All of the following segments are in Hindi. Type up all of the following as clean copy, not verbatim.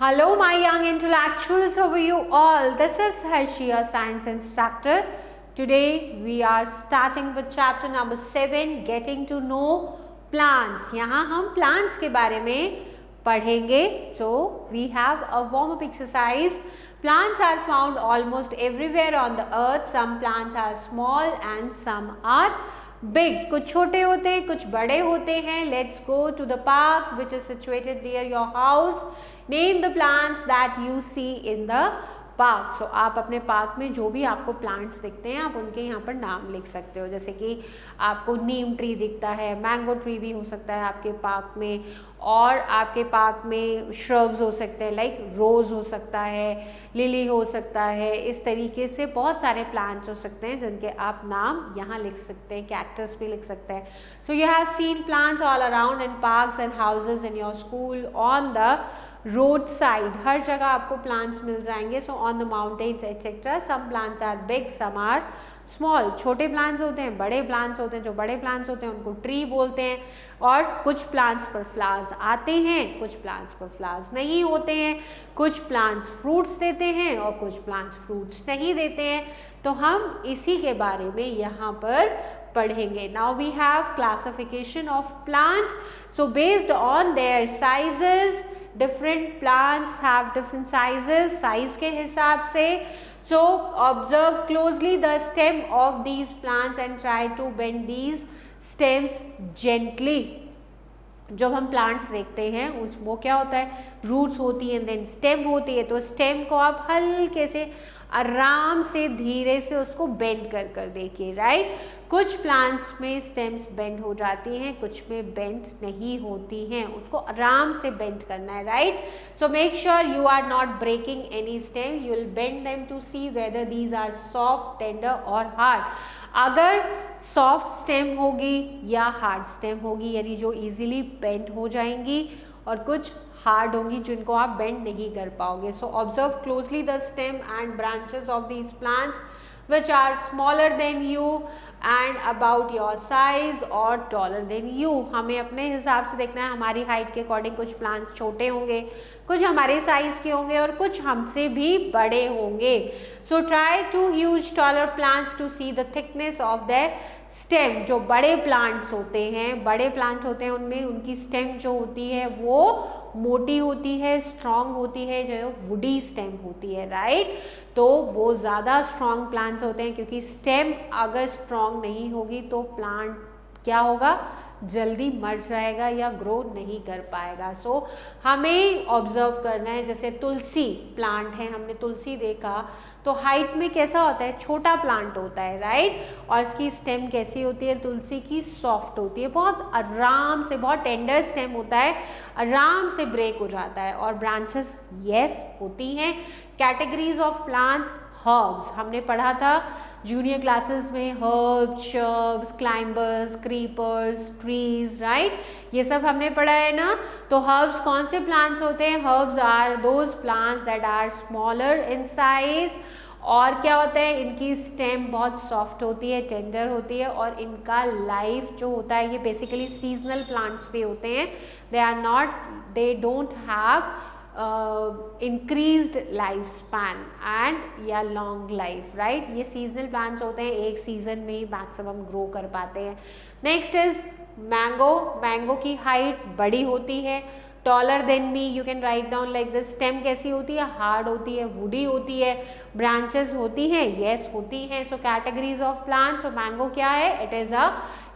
Hello, my young intellectuals. How are you all? This is Harshi, your science instructor. Today we are starting with chapter number 7, getting to know plants. यहाँ हम plants के बारे में पढ़ेंगे. So we have a warm up exercise. Plants are found almost everywhere on the earth. Some plants are small and some are big. कुछ छोटे होते हैं, कुछ बड़े होते हैं. Let's go to the park which is situated near your house. Name the plants that you see in the park. So आप अपने पार्क में जो भी आपको प्लांट्स दिखते हैं आप उनके यहाँ पर नाम लिख सकते हो. जैसे कि आपको नीम ट्री दिखता है, मैंगो ट्री भी हो सकता है आपके पार्क में, और आपके पार्क में श्रब्स हो सकते हैं लाइक रोज हो सकता है, लिली हो सकता है. इस तरीके से बहुत सारे प्लांट्स हो सकते हैं जिनके आप नाम यहाँ लिख सकते हैं. कैक्टस भी लिख सकते हैं. So you have seen plants all around in parks and houses in your school, on the road side. हर जगह आपको प्लांट्स मिल जाएंगे. So on the mountains etcetera. Some plants are big, some are small. छोटे प्लांट्स होते हैं, बड़े प्लांट्स होते हैं. जो बड़े प्लांट्स होते हैं उनको ट्री बोलते हैं. और कुछ प्लांट्स पर फ्लावर्स आते हैं, कुछ प्लांट्स पर फ्लावर्स नहीं होते हैं. कुछ प्लांट्स फ्रूट्स देते हैं और कुछ प्लांट्स फ्रूट्स नहीं देते हैं. तो हम इसी के बारे में यहाँ पर पढ़ेंगे. Now we have classification of plants. So based on their sizes, different plants have different sizes. size के हिसाब से. So observe closely the stem of these plants and try to bend these stems gently. जब हम प्लांट्स देखते हैं उस वो क्या होता है, रूट्स होती है, देन स्टेम होती है. तो स्टेम को आप हल्के से आराम से धीरे से उसको बेंड कर कर देखिए. राइट. कुछ प्लांट्स में स्टेम्स बेंड हो जाती हैं, कुछ में बेंड नहीं होती हैं. उसको आराम से बेंड करना है. Right. So make sure you are not breaking any stem. You will bend them to see whether these are soft, tender और हार्ड. अगर सॉफ्ट स्टेम होगी या हार्ड स्टेम होगी, यानी जो इजीली बेंड हो जाएंगी, और कुछ हार्ड होंगी जिनको आप बेंड नहीं कर पाओगे. So observe closely the stem and branches of these plants which are smaller than you and about your size or taller than you. हमें अपने हिसाब से देखना है. हमारी हाइट के अकॉर्डिंग कुछ प्लांट्स छोटे होंगे, कुछ हमारे साइज के होंगे और कुछ हमसे भी बड़े होंगे. So try to use taller plants to see the thickness of their stem. जो बड़े प्लांट्स होते हैं, बड़े प्लांट होते हैं, उनमें उनकी स्टेम जो होती है वो मोटी होती है, स्ट्रॉन्ग होती है, जो वुडी स्टेम होती है. राइट. तो वो ज़्यादा स्ट्रॉन्ग प्लांट्स होते हैं, क्योंकि स्टेम अगर स्ट्रॉन्ग नहीं होगी तो प्लांट क्या होगा, जल्दी मर जाएगा या ग्रो नहीं कर पाएगा. सो हमें ऑब्जर्व करना है. जैसे तुलसी प्लांट है, हमने तुलसी देखा तो हाइट में कैसा होता है, छोटा प्लांट होता है. राइट. और इसकी स्टेम कैसी होती है, तुलसी की सॉफ्ट होती है, बहुत आराम से, बहुत टेंडर स्टेम होता है, आराम से ब्रेक हो जाता है. और ब्रांचेस यस होती हैं. Categories of plants. हर्ब्स हमने पढ़ा था जूनियर क्लासेस में. Herbs, shrubs, climbers, creepers, trees. Right. ये सब हमने पढ़ा है ना. तो हर्ब्स कौन से प्लांट्स होते हैं, herbs are those plants that are smaller in size. और क्या होता है, इनकी स्टेम बहुत सॉफ्ट होती है, टेंडर होती है, और इनका लाइफ जो होता है, ये बेसिकली सीजनल प्लांट्स पे होते हैं. They don't have increased life span and या लॉन्ग लाइफ. राइट. ये सीजनल प्लांट्स होते हैं, एक सीजन में ही मैक्सिमम ग्रो कर पाते हैं. Next is mango. मैंगो की हाइट बड़ी होती है, taller than me. You can write down like this. Stem कैसी होती है, हार्ड होती है, वुडी होती है. ब्रांचेस होती हैं, यस होती हैं. So categories of plants. So mango क्या है, it is a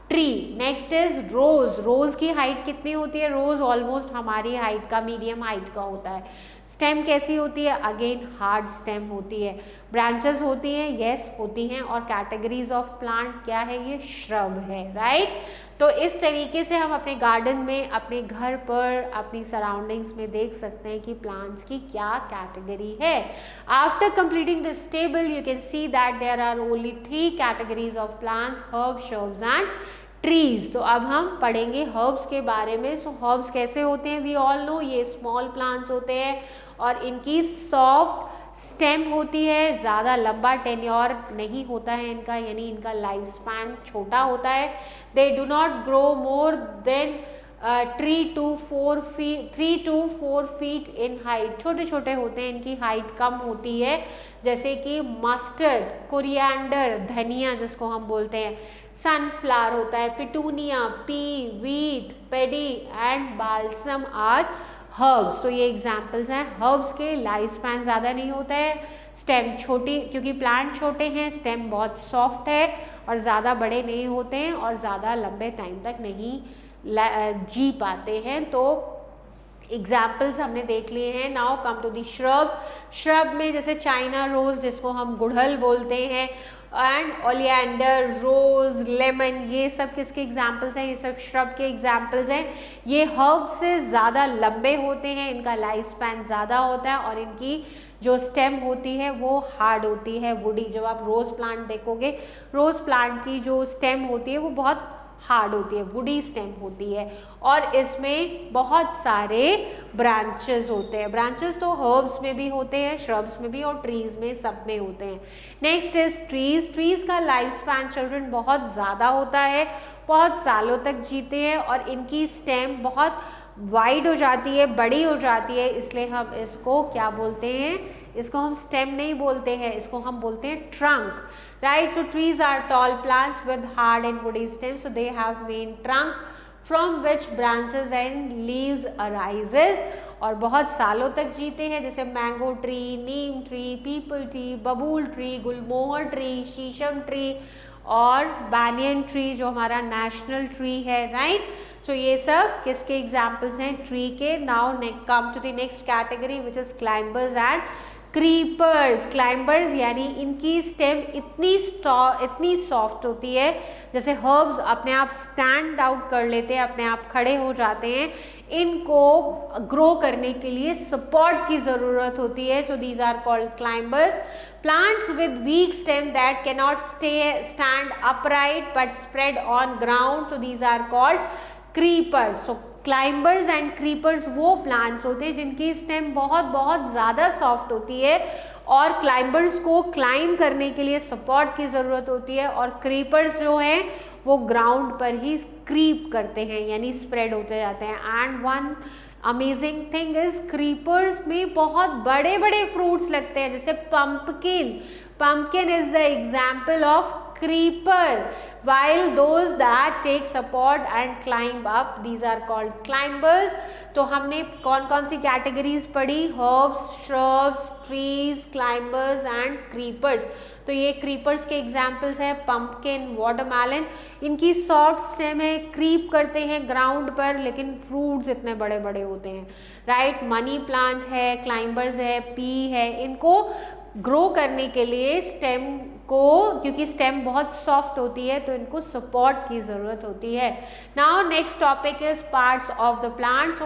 tree. Next is rose. Rose की हाइट कितनी होती है, रोज ऑलमोस्ट हमारी हाइट का, मीडियम हाइट का होता है. स्टेम कैसी होती है, अगेन हार्ड स्टेम होती है. ब्रांचेस होती हैं, यस होती हैं. और कैटेगरीज ऑफ प्लांट क्या है, ये श्रब है. राइट. तो इस तरीके से हम अपने गार्डन में, अपने घर पर, अपनी सराउंडिंग्स में देख सकते हैं कि प्लांट्स की क्या कैटेगरी है. After completing this table you can see that there are only 3 categories of plants, herbs, shrubs and trees. तो अब हम पढ़ेंगे हर्ब्स के बारे में. सो हर्ब्स कैसे होते हैं, वी ऑल नो ये स्मॉल प्लांट्स होते हैं और इनकी सॉफ्ट स्टेम होती है, ज़्यादा लंबा टेन्योर नहीं होता है इनका, यानी इनका लाइफ स्पैन छोटा होता है. They do not grow more than 3 to 4 feet in height, छोटे छोटे होते हैं, इनकी हाइट कम होती है, जैसे कि मस्टर्ड, कोरिएंडर, धनिया जिसको हम बोलते हैं, सनफ्लावर होता है, petunia, pea, wheat, paddy and balsam are herbs. तो ये एग्जाम्पल्स हैं। हर्ब्स के लाइफ स्पैन ज़्यादा नहीं होता है, स्टेम छोटी, क्योंकि प्लांट छोटे हैं, स्टेम बहुत सॉफ्ट है और ज़्यादा बड़े नहीं होते हैं और ज़्यादा लंबे टाइम तक नहीं जी पाते हैं। तो एग्जाम्पल्स हमने देख लिए हैं। Now come to the shrubs. Shrub में जैसे चाइना रोज जिसको हम गुड़हल बोलते हैं, एंड ओलियंडर, रोज, लेमन, ये सब किसके एग्जाम्पल्स हैं? ये सब श्रब के एग्जाम्पल्स हैं। ये हर्ब से ज़्यादा लंबे होते हैं, इनका लाइफ स्पैन ज़्यादा होता है और इनकी जो स्टेम होती है वो हार्ड होती है, वुडी। जब आप रोज़ प्लांट देखोगे, रोज़ प्लांट की जो स्टेम होती है वो बहुत हार्ड होती है, वुडी स्टेम होती है और इसमें बहुत सारे ब्रांचेस होते हैं। ब्रांचेस तो हर्ब्स में भी होते हैं, श्रब्स में भी और ट्रीज में, सब में होते हैं। Next is trees. ट्रीज का लाइफ स्पैन चिल्ड्रन बहुत ज़्यादा होता है, बहुत सालों तक जीते हैं और इनकी स्टेम बहुत वाइड हो जाती है, बड़ी हो जाती है, इसलिए हम इसको क्या बोलते हैं? इसको हम स्टेम नहीं बोलते हैं, इसको हम बोलते हैं trunk, right? So trees are tall plants with hard and woody stem, so they have main trunk from which branches and leaves arises, और बहुत सालों तक जीते हैं, जैसे mango tree, neem tree, peepal tree, babool tree, gulmohar tree, sheesham tree और बैनियन ट्री जो हमारा नेशनल ट्री है, राइट? तो ये सब किसके एग्जाम्पल्स हैं? ट्री के। Now come to the next category which is climbers and creepers. Climbers यानी इनकी स्टेम इतनी सॉफ्ट होती है, जैसे हर्ब्स अपने आप स्टैंड आउट कर लेते हैं, अपने आप खड़े हो जाते हैं, इनको ग्रो करने के लिए सपोर्ट की ज़रूरत होती है। So these are called climbers. Plants with weak stem that cannot stand upright but spread on ground, so these are called creepers. So climbers and creepers वो plants होते हैं जिनकी स्टेम बहुत ज़्यादा सॉफ्ट होती है और क्लाइंबर्स को क्लाइंब करने के लिए सपोर्ट की ज़रूरत होती है, और क्रीपर्स जो हैं वो ग्राउंड पर ही क्रीप करते हैं यानी स्प्रेड होते जाते हैं। And one amazing thing is creepers में बहुत बड़े बड़े फ्रूट्स लगते हैं, जैसे pumpkin is the example of creeper, while those that take support and climb up, these are called climbers. तो हमने कौन कौन सी कैटेगरीज पढ़ी? Herbs, shrubs, trees, climbers and creepers. तो ये क्रीपर्स के एग्जाम्पल्स हैं पंपकिन, वाटरमेलन। इनकी सॉफ्ट स्टेम है, क्रीप करते हैं ग्राउंड पर, लेकिन फ्रूट्स इतने बड़े बड़े होते हैं, राइट? मनी प्लांट है, क्लाइंबर्स है, पी है। इनको ग्रो करने के लिए स्टेम को, क्योंकि स्टेम बहुत सॉफ्ट होती है तो इनको सपोर्ट की ज़रूरत होती है। Now next topic is parts of the plant. So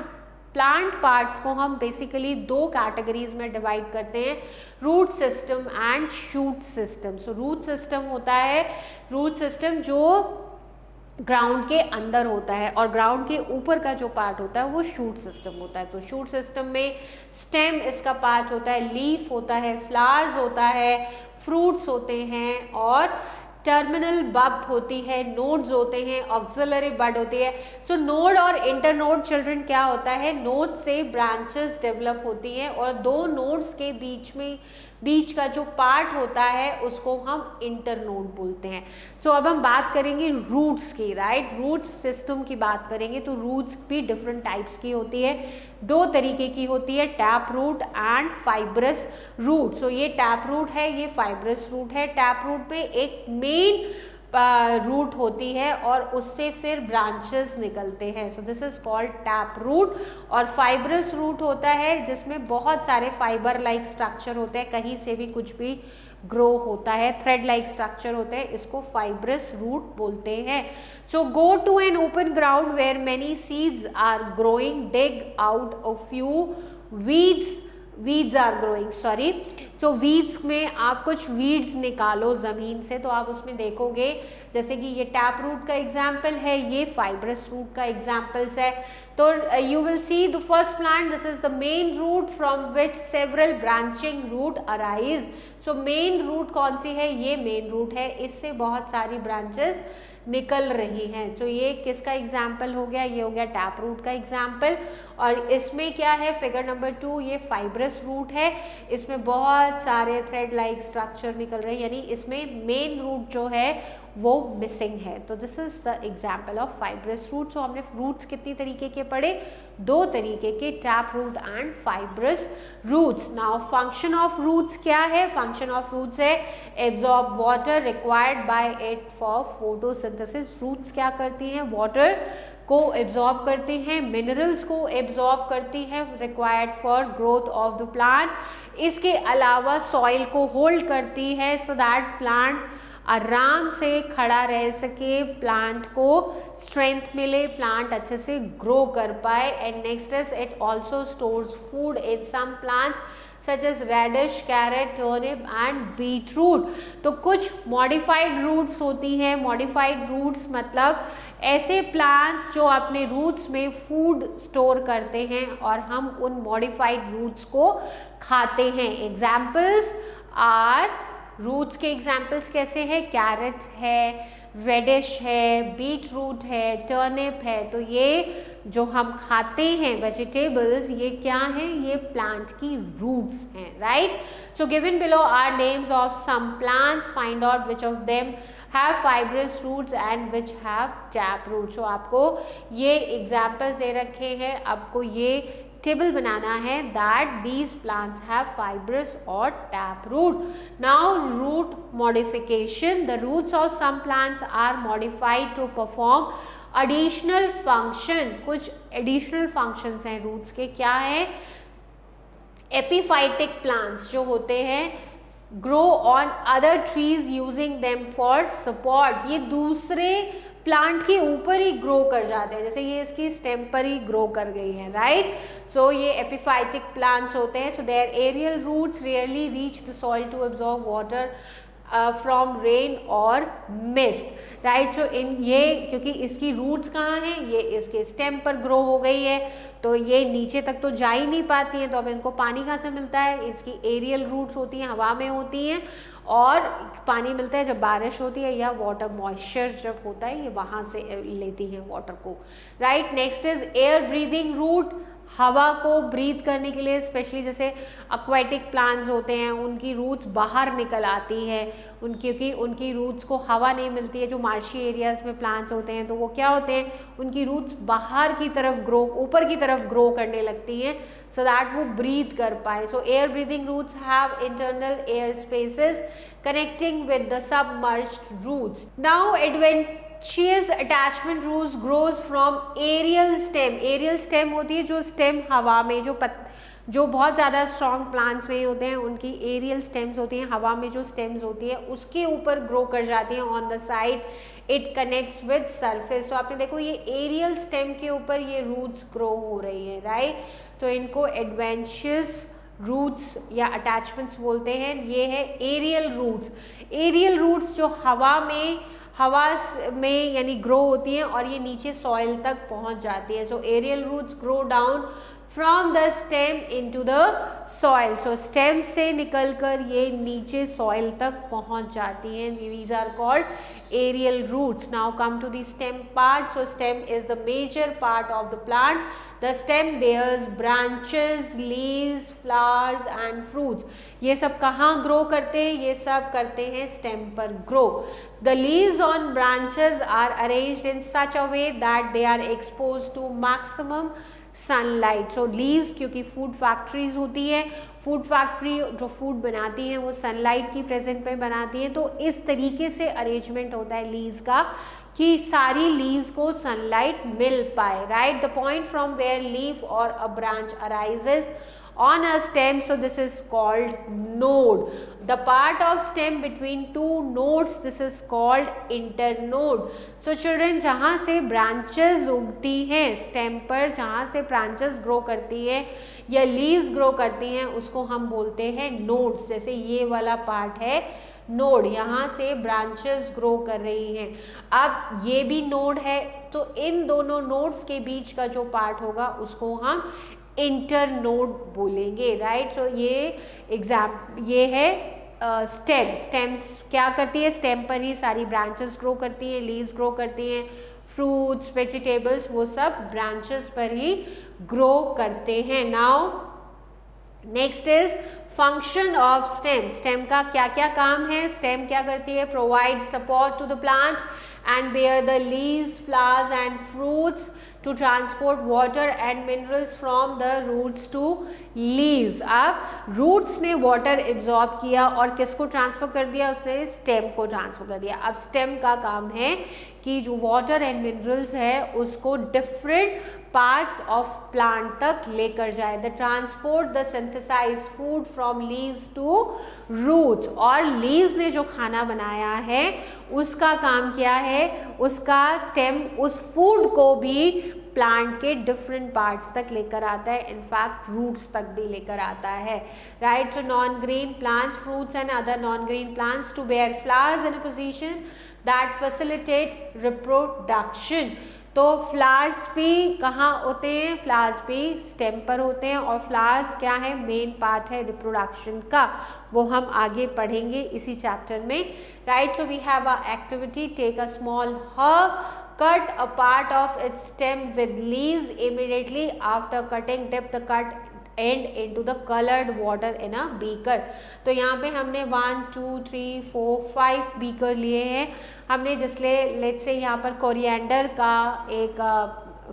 plant parts को हम बेसिकली दो कैटेगरीज में डिवाइड करते हैं, root system and shoot system. So root system होता है, रूट सिस्टम जो ग्राउंड के अंदर होता है, और ग्राउंड के ऊपर का जो पार्ट होता है वो शूट सिस्टम होता है। तो शूट सिस्टम में स्टेम इसका पार्ट होता है, लीफ होता है, फ्लावर्स होता है, फ्रूट्स होते हैं और टर्मिनल बब होती है, नोड्स होते हैं, ऑक्सिलरी बड होती है। सो नोड और इंटरनोड चिल्ड्रन क्या होता है? नोड से ब्रांचेस डेवलप होती हैं और दो नोड्स के बीच का जो पार्ट होता है उसको हम इंटरनोड बोलते हैं। तो अब हम बात करेंगे रूट्स की, राइट? रूट्स सिस्टम की बात करेंगे तो रूट्स भी डिफरेंट टाइप्स की होती है, दो तरीके की होती है, tap root and fibrous root. So ये टैप रूट है, ये फाइब्रस रूट है। टैप रूट पे एक मेन रूट होती है और उससे फिर ब्रांचेस निकलते हैं, so this is called tap root. और फाइब्रस रूट होता है जिसमें बहुत सारे फाइबर लाइक स्ट्रक्चर होते हैं, कहीं से भी कुछ भी ग्रो होता है, थ्रेड लाइक स्ट्रक्चर होते हैं, इसको फाइब्रस रूट बोलते हैं। So go to an open ground where many seeds are growing, dig out a few weeds are growing, sorry. तो वीड्स में आप कुछ वीड्स निकालो ज़मीन से, तो आप उसमें देखोगे जैसे कि ये टैप रूट का एग्जाम्पल है, ये फाइब्रस रूट का एग्जाम्पल्स है। तो you will see the first plant, this is the main root from which several branching root arise. So main root कौन सी है? ये मेन रूट है, इससे बहुत सारी ब्रांचेस निकल रही हैं। तो ये किसका एग्जाम्पल हो गया, ये हो गया टैप रूट का एग्जाम्पल। और इसमें क्या है, फिगर नंबर 2, ये फाइब्रस रूट है, इसमें बहुत सारे थ्रेड लाइक स्ट्रक्चर निकल रहे हैं, यानी इसमें मेन रूट जो है वो मिसिंग है। तो this is the example of fibrous root. So हमने रूट्स कितनी तरीके के पढ़े, 2 तरीके के, tap root and fibrous roots. Now function of roots क्या है, फंक्शन ऑफ रूट्स है absorb water required by it for photosynthesis. Roots क्या करती हैं, वाटर को एब्जॉर्ब करती हैं, मिनरल्स को एब्जॉर्ब करती हैं required for growth of the plant. इसके अलावा सॉइल को होल्ड करती है सो दैट प्लांट आराम से खड़ा रह सके, प्लांट को स्ट्रेंथ मिले, प्लांट अच्छे से ग्रो कर पाए। And next is it also stores food in some plants such as radish, carrot, turnip and beetroot। तो कुछ modified roots होती हैं, modified roots मतलब ऐसे प्लांट्स जो अपने रूट्स में फूड स्टोर करते हैं और हम उन मॉडिफाइड रूट्स को खाते हैं। एग्जाम्पल्स आर, रूट्स के एग्जाम्पल्स कैसे हैं, कैरेट है, रेडिश है, बीट रूट है, टर्निप है। तो ये जो हम खाते हैं वेजिटेबल्स, ये क्या हैं, ये प्लांट की रूट्स हैं, right. So given below are names of some plants, find out which of them have fibrous roots and which have tap roots। so आपको ये एग्जाम्पल्स दे रखे हैं, आपको ये टेबल बनाना है that these plants have fibrous or tap root। now root modification, the roots of some plants are modified to perform additional function। कुछ additional functions हैं roots के, क्या है, epiphytic plants जो होते हैं grow on other trees using them for support। ये दूसरे प्लांट के ऊपर ही ग्रो कर जाते हैं, जैसे ये इसकी स्टेम पर ही ग्रो कर गई है, राइट। सो ये एपिफाइटिक प्लांट्स होते हैं। So their aerial roots rarely reach the soil to absorb water from rain और मिस्ट, राइट। सो इन ये क्योंकि इसकी रूट्स कहाँ हैं, ये इसके स्टेम पर ग्रो हो गई है, तो ये नीचे तक तो जा ही नहीं पाती हैं, तो अब इनको पानी कहाँ से मिलता है, इसकी एरियल रूट्स होती हैं, हवा में होती हैं, और पानी मिलता है जब बारिश होती है या वाटर मॉइस्चर जब होता है, ये वहाँ से लेती हैं वाटर को, right. Next is air breathing root, हवा को ब्रीथ करने के लिए, स्पेशली जैसे एक्वेटिक प्लांट्स होते हैं उनकी रूट्स बाहर निकल आती है, क्योंकि उनकी रूट्स को हवा नहीं मिलती है। जो मार्शी एरियाज में प्लांट्स होते हैं तो वो क्या होते हैं, उनकी रूट्स बाहर की तरफ ग्रो, ऊपर की तरफ ग्रो करने लगती हैं सो दैट वो ब्रीथ कर पाए। So air breathing roots have internal air spaces connecting with the submerged roots. Now adventitious attachment roots grows from aerial stem. Aerial stem होती है जो स्टेम हवा में, जो बहुत ज़्यादा स्ट्रॉन्ग प्लांट्स नहीं होते हैं उनकी एरियल स्टेम्स होती हैं, हवा में जो स्टेम्स होती है उसके ऊपर ग्रो कर जाती हैं। On the side it connects with surface. तो आपने देखो ये एरियल स्टेम के ऊपर ये रूट्स ग्रो हो रही है, राइट। तो इनको एडवेंटिशियस रूट्स या अटैचमेंट्स बोलते हैं। ये है एरियल रूट्स। एरियल रूट्स जो हवा में यानी ग्रो होती हैं और ये नीचे सॉइल तक पहुंच जाती है। So aerial roots grow down from the stem into the soil. So stem से निकलकर ये नीचे सॉइल तक पहुंच जाती हैं। These are called aerial roots. Now come to the stem part. So stem is the major part of the plant. The stem bears branches, leaves, flowers and fruits. ये सब कहाँ ग्रो करते हैं, ये सब करते हैं स्टेम पर grow. The leaves on branches are arranged in such a way that they are exposed to maximum sunlight. So leaves क्योंकि फूड फैक्ट्रीज होती है, फूड फैक्ट्री जो फूड बनाती हैं वो सनलाइट की प्रेजेंट में बनाती हैं, तो इस तरीके से अरेंजमेंट होता है लीव्स का कि सारी लीव्स को सनलाइट मिल पाए, right. The point from where leaf or a branch arises on a stem, so this is called node. The part of stem between two nodes, this is called internode. So children, जहाँ से branches उगती हैं stem पर, जहाँ से branches grow करती है या leaves grow करती हैं, उसको हम बोलते हैं nodes। जैसे ये वाला part है नोड, यहाँ से ब्रांचेस ग्रो कर रही हैं। अब ये भी नोड है, तो इन दोनों नोड्स के बीच का जो पार्ट होगा उसको हम इंटरनोड बोलेंगे, राइट। सो ये है स्टेम्स क्या करती है, स्टेम पर ही सारी ब्रांचेस ग्रो करती हैं, लीव्स ग्रो करती हैं, फ्रूट्स वेजिटेबल्स वो सब ब्रांचेस पर ही ग्रो करते हैं। Now next is function of stem. Stem का क्या क्या काम है, स्टेम क्या करती है, provide support to the plant and bear the leaves flowers and fruits to transport water and minerals from the roots to leaves। अब roots ने water absorb किया और किसको ट्रांसफर कर दिया, उसने stem को ट्रांसफर कर दिया। अब stem का काम है कि जो water and minerals है उसको different parts of plant तक लेकर जाए, the transport the synthesized food from leaves to roots। और leaves ने जो खाना बनाया है उसका काम क्या है, उसका stem उस food को भी प्लांट के डिफरेंट पार्ट्स तक लेकर आता है, इनफैक्ट रूट्स तक भी लेकर आता है, right. So non green plants, fruits and other non green plants to bear flowers in a position that facilitate reproduction. तो फ्लावर्स भी कहाँ होते हैं, फ्लावर्स भी स्टेम पर होते हैं और फ्लावर्स क्या है, मेन पार्ट है रिप्रोडक्शन का, वो हम आगे पढ़ेंगे इसी चैप्टर में, right. So we have a activity, take a small herb, cut a part of its stem with leaves, immediately after cutting dip the cut end into the colored water in a beaker। तो यहाँ पे हमने 1 2 3 4 5 बीकर लिए हैं हमने, जिसलिए लेट्स से यहाँ पर कोरिएंडर का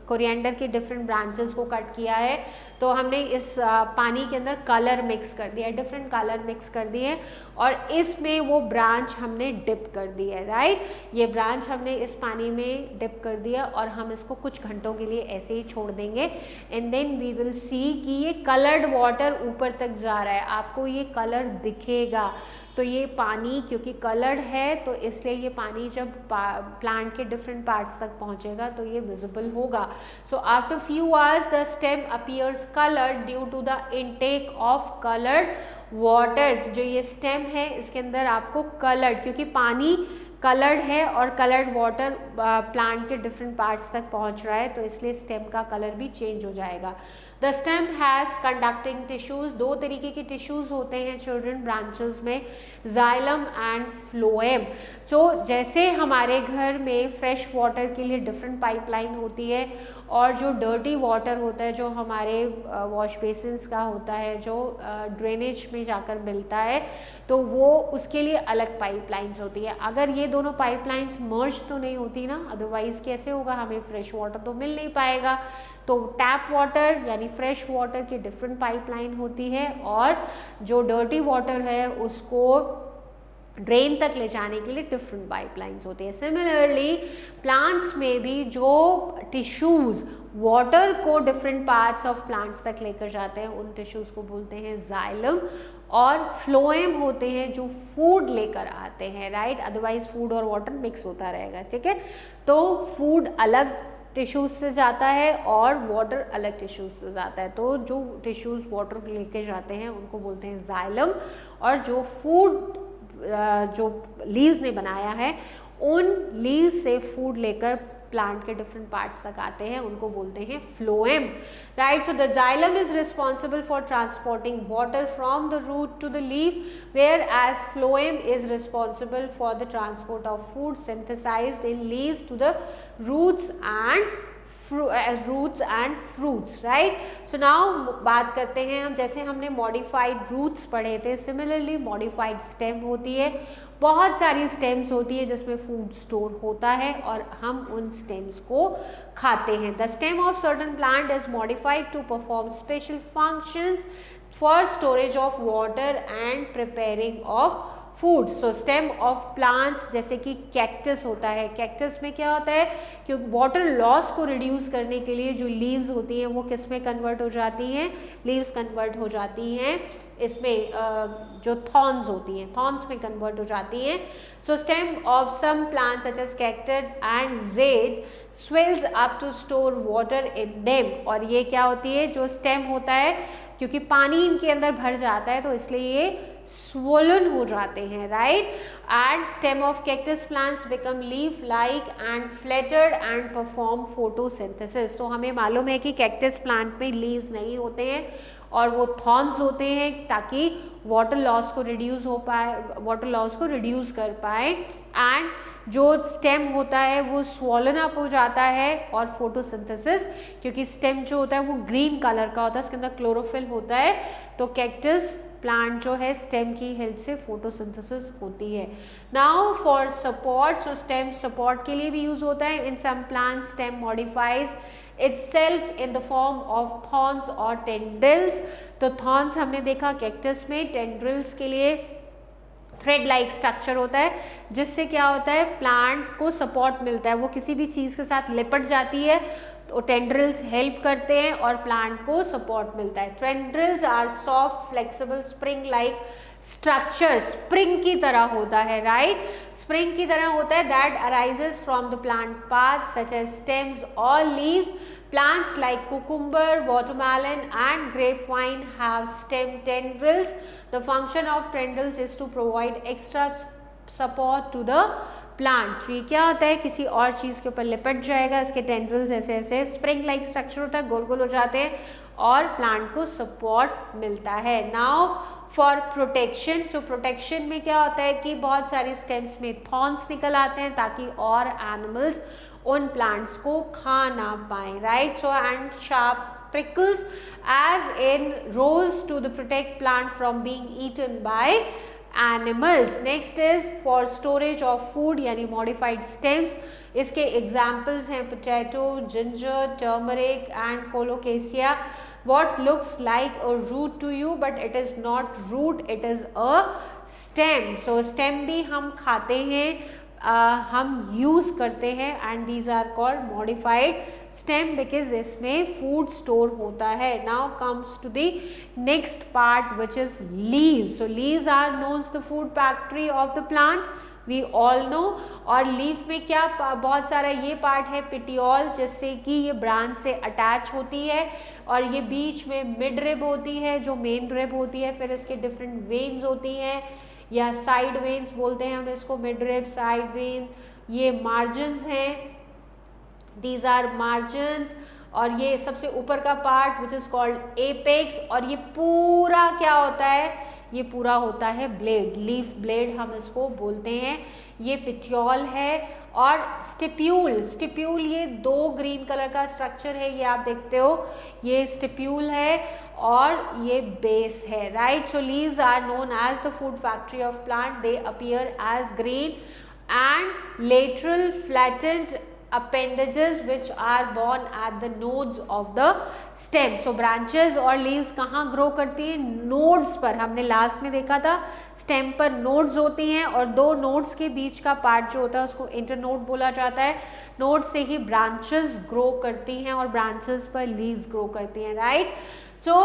कोरिएंडर के डिफरेंट ब्रांचेस को कट किया है, तो हमने इस पानी के अंदर कलर मिक्स कर दिया है, डिफरेंट कलर मिक्स कर दिए और इसमें वो ब्रांच हमने डिप कर दी है, राइट। ये ब्रांच हमने इस पानी में डिप कर दिया और हम इसको कुछ घंटों के लिए ऐसे ही छोड़ देंगे and then we will see कि ये कलर्ड वाटर ऊपर तक जा रहा है, आपको ये कलर दिखेगा। तो ये पानी क्योंकि कलर्ड है तो इसलिए ये पानी जब प्लांट के डिफरेंट पार्ट्स तक पहुंचेगा तो ये विजिबल होगा। So after few hours the stem appears coloured due to the intake of coloured water. जो ये स्टेम है इसके अंदर आपको कलर्ड, क्योंकि पानी कलर्ड है और कलर्ड वाटर प्लांट के डिफरेंट पार्ट्स तक पहुंच रहा है तो इसलिए स्टेम का कलर भी चेंज हो जाएगा। The stem has conducting tissues, दो तरीके के टिश्यूज होते हैं चिल्ड्रन ब्रांचेस में, जाइलम एंड फ्लोएम। जो जैसे हमारे घर में फ्रेश वाटर के लिए डिफरेंट पाइपलाइन होती है और जो डर्टी वाटर होता है जो हमारे वॉश बेसिन्स का होता है जो ड्रेनेज में जाकर मिलता है तो वो उसके लिए अलग पाइपलाइंस होती है। अगर ये दोनों पाइपलाइंस मर्ज तो नहीं होती ना, अदरवाइज कैसे होगा, हमें फ्रेश वाटर तो मिल नहीं पाएगा। तो टैप वाटर यानी फ्रेश वाटर की डिफरेंट पाइपलाइन होती है और जो डर्टी वाटर है उसको ड्रेन तक ले जाने के लिए डिफरेंट पाइपलाइंस होती है। सिमिलरली प्लांट्स में भी जो टिश्यूज वाटर को डिफरेंट पार्ट्स ऑफ प्लांट्स तक लेकर जाते हैं उन टिश्यूज को बोलते हैं जाइलम, और फ्लोएम होते हैं जो फूड लेकर आते हैं, राइट। अदरवाइज फूड और वाटर मिक्स होता रहेगा, ठीक है। तो फूड अलग टिश्यूज से जाता है और वाटर अलग टिश्यूज से जाता है, तो जो टिश्यूज वाटर लेके जाते हैं उनको बोलते हैं जाइलम, और जो फूड जो लीव्स ने बनाया है उन लीव्स से फूड लेकर प्लांट के डिफरेंट पार्ट्स तक आते हैं उनको बोलते हैं phloem, right. So the xylem is responsible for transporting water from the root to the leaf, whereas phloem is responsible for the transport of food synthesized in leaves to the roots and fruits, right. So now बात करते हैं हम, जैसे हमने मॉडिफाइड रूट्स पढ़े थे, सिमिलरली मॉडिफाइड स्टेम होती है। बहुत सारी स्टेम्स होती है जिसमें फूड स्टोर होता है और हम उन स्टेम्स को खाते हैं। The stem of certain plant is modified to perform special functions for storage of water and preparing of food. So stem of plants जैसे कि कैक्टस होता है, कैक्टस में क्या होता है कि वाटर लॉस को रिड्यूस करने के लिए जो लीव्स होती हैं वो किस में कन्वर्ट हो जाती हैं, लीव्स कन्वर्ट हो जाती हैं इसमें जो थॉर्न्स होती हैं, थॉर्न्स में कन्वर्ट हो जाती हैं। So stem of some plants such as cactus and jade swells up to store water in them, और ये क्या होती है, जो स्टेम होता है क्योंकि पानी इनके अंदर भर जाता है तो इसलिए ये swollen हो जाते हैं, right. And stem of cactus plants become leaf like and flattered and perform photosynthesis. तो हमें मालूम है कि कैक्टस प्लांट में लीव्स नहीं होते हैं और वो थॉर्न्स होते हैं ताकि वाटर लॉस को रिड्यूस हो पाए, वाटर लॉस को रिड्यूस कर पाए। एंड जो स्टेम होता है वो स्वॉलन अप हो जाता है और फोटोसिंथेसिस, क्योंकि स्टेम जो होता है वो ग्रीन कलर का होता है, इसके अंदर क्लोरोफिल होता है, तो कैक्टस प्लांट जो है स्टेम की हेल्प से फोटोसिंथेसिस होती है। Now for support, so stem support के लिए भी यूज होता है। In some plant stem modifies itself in the form of thorns or tendrils। तो thorns हमने देखा कैक्टस में, टेंड्रिल्स के लिए थ्रेड लाइक स्ट्रक्चर होता है जिससे क्या होता है प्लांट को सपोर्ट मिलता है, वो किसी भी चीज़ के साथ लिपट जाती है तो टेंड्रिल्स हेल्प करते हैं और प्लांट को सपोर्ट मिलता है। Tendrils are soft flexible spring like structure, spring की तरह होता है, राइट, स्प्रिंग की तरह होता है, that arises from the plant part such as stems और leaves. Plants like cucumber, watermelon and grapevine have stem tendrils. The function of tendrils is to provide extra support to the plant। ये क्या होता है, किसी और चीज़ के ऊपर लिपट जाएगा, इसके टेंड्रिल्स ऐसे ऐसे स्प्रिंग लाइक स्ट्रक्चर होता है, गोल गोल हो जाते हैं और प्लांट को सपोर्ट मिलता है। नाउ फॉर प्रोटेक्शन, तो प्रोटेक्शन में क्या होता है कि बहुत सारी स्टेम्स में थॉर्न्स निकल आते हैं ताकि और एनिमल्स उन प्लांट्स को खा ना पाए, right. So and sharp prickles as in rows to the protect plant from being eaten by animals। next is for storage of food यानी modified stems। इसके examples हैं potato, ginger, turmeric and colocasia। what looks like a root to you but it is not root, it is a stem। so stem भी हम खाते हैं, हम यूज़ करते हैं and these are called modified stem because इसमें फूड स्टोर होता है। Now comes to the next part which is leaves. So leaves are knowns the food factory of the plant, we all know. और लीफ में क्या बहुत सारा ये पार्ट है पिटियोल, जिससे कि ये ब्रांच से अटैच होती है और ये बीच में मिड रिब होती है जो मेन रिब होती है, फिर इसके डिफरेंट वेन्स होती हैं या साइड वेन्स बोलते हैं हम इसको, मिड रिब, साइड वेन, ये मार्जिन्स हैं, दीज आर मार्जिन्स। और ये सबसे ऊपर का part which is called apex, और ये पूरा क्या होता है, ये पूरा होता है ब्लेड, लीफ ब्लेड हम इसको बोलते हैं, ये पिटियोल है। और स्टिप्यूल, स्टिप्यूल ये दो ग्रीन कलर का स्ट्रक्चर है, ये आप देखते हो, ये स्टिप्यूल है और ये बेस है, right. So leaves are known as the food factory of plant, they appear as green and lateral flattened appendages which are born at the nodes of the stem। so branches और leaves कहाँ grow करती हैं, nodes पर। हमने लास्ट में देखा था stem पर nodes होती हैं और दो nodes के बीच का पार्ट जो होता है उसको internode बोला जाता है। node से ही branches grow करती हैं और branches पर leaves grow करती हैं, right। so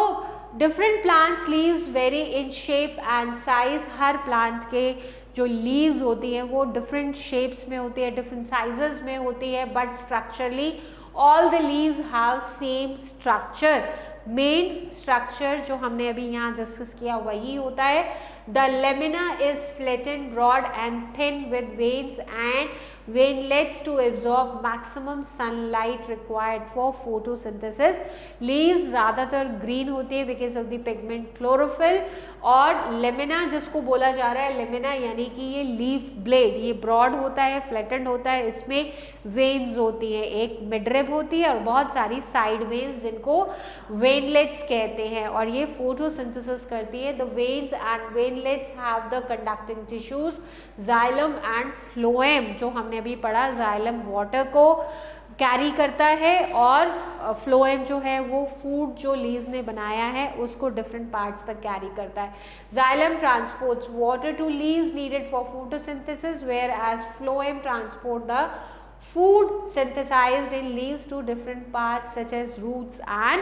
different plants leaves vary in shape and size। Her plant के जो लीव्स होती हैं वो डिफरेंट शेप्स में होती है, डिफरेंट साइजेस में होती है, but structurally all the leaves have same structure. Main structure जो हमने अभी यहाँ डिस्कस किया वही होता है। The lamina is flattened, broad and thin with veins and veinlets to absorb maximum sunlight required for photosynthesis. Leaves ज़्यादातर ग्रीन होती है because of the pigment chlorophyll. और लेमिना जिसको बोला जा रहा है, लेमिना यानी कि ये लीफ ब्लेड, ये ब्रॉड होता है, फ्लैटेंड होता है, इसमें वेन्स होती हैं, एक मिडरिब होती है और बहुत सारी साइड वेन्स जिनको वेनलेट्स कहते हैं, और ये फोटोसिंथेसिस करती है। The veins and veinlets have the conducting tissues xylem and phloem. जो हमने अभी पढ़ा, जाइलम वाटर को कैरी करता है और फ्लोएम जो है वो फूड जो लीव्स ने बनाया है उसको डिफरेंट पार्ट्स तक कैरी करता है। Xylem transports water to leaves needed for photosynthesis, whereas phloem transport the food synthesized in leaves to different parts such as roots and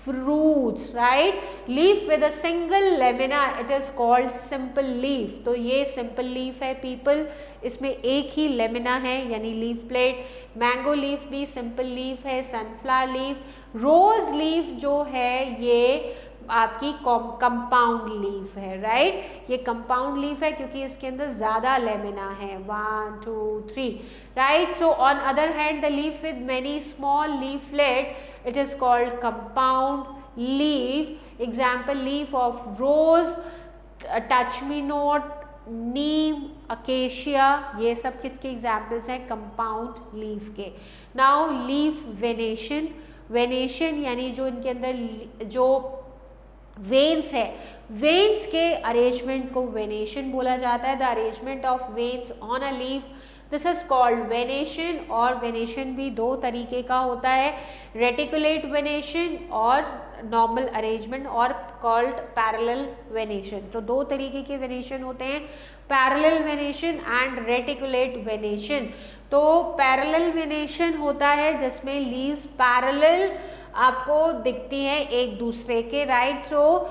fruits, right। leaf with a single lamina, it is called simple leaf। तो ये simple leaf है people, इसमें एक ही लेमिना है यानी लीफ प्लेट। मैंगो लीफ भी सिंपल लीफ है, सनफ्लावर लीफ। रोज लीफ जो है ये आपकी कंपाउंड लीफ है, राइट। ये कंपाउंड लीफ है क्योंकि इसके अंदर ज्यादा लेमिना है, 1 2 3, right. So on other hand the leaf with many small leaflet, it is called compound leaf, example leaf of rose, touch me not, Neem, acacia, ये सब किसके एग्जाम्पल्स हैं? कंपाउंड लीफ के। नाउ लीफ वेनेशन, वेनेशन यानी जो इनके अंदर जो वेन्स है, वेन्स के अरेंजमेंट को वेनेशन बोला जाता है। The arrangement of veins on a leaf, this is called venation. और वेनेशन भी दो तरीके का होता है, रेटिकुलेट वेनेशन और नॉर्मल अरेंजमेंट, और कॉल्ड पैरेलल वेनेशन। तो दो तरीके के वेनेशन होते हैं, parallel venation and reticulate venation. तो पैरेलल वेनेशन होता है जिसमें लीव्स पैरेलल आपको दिखती हैं एक दूसरे के, राइट। सो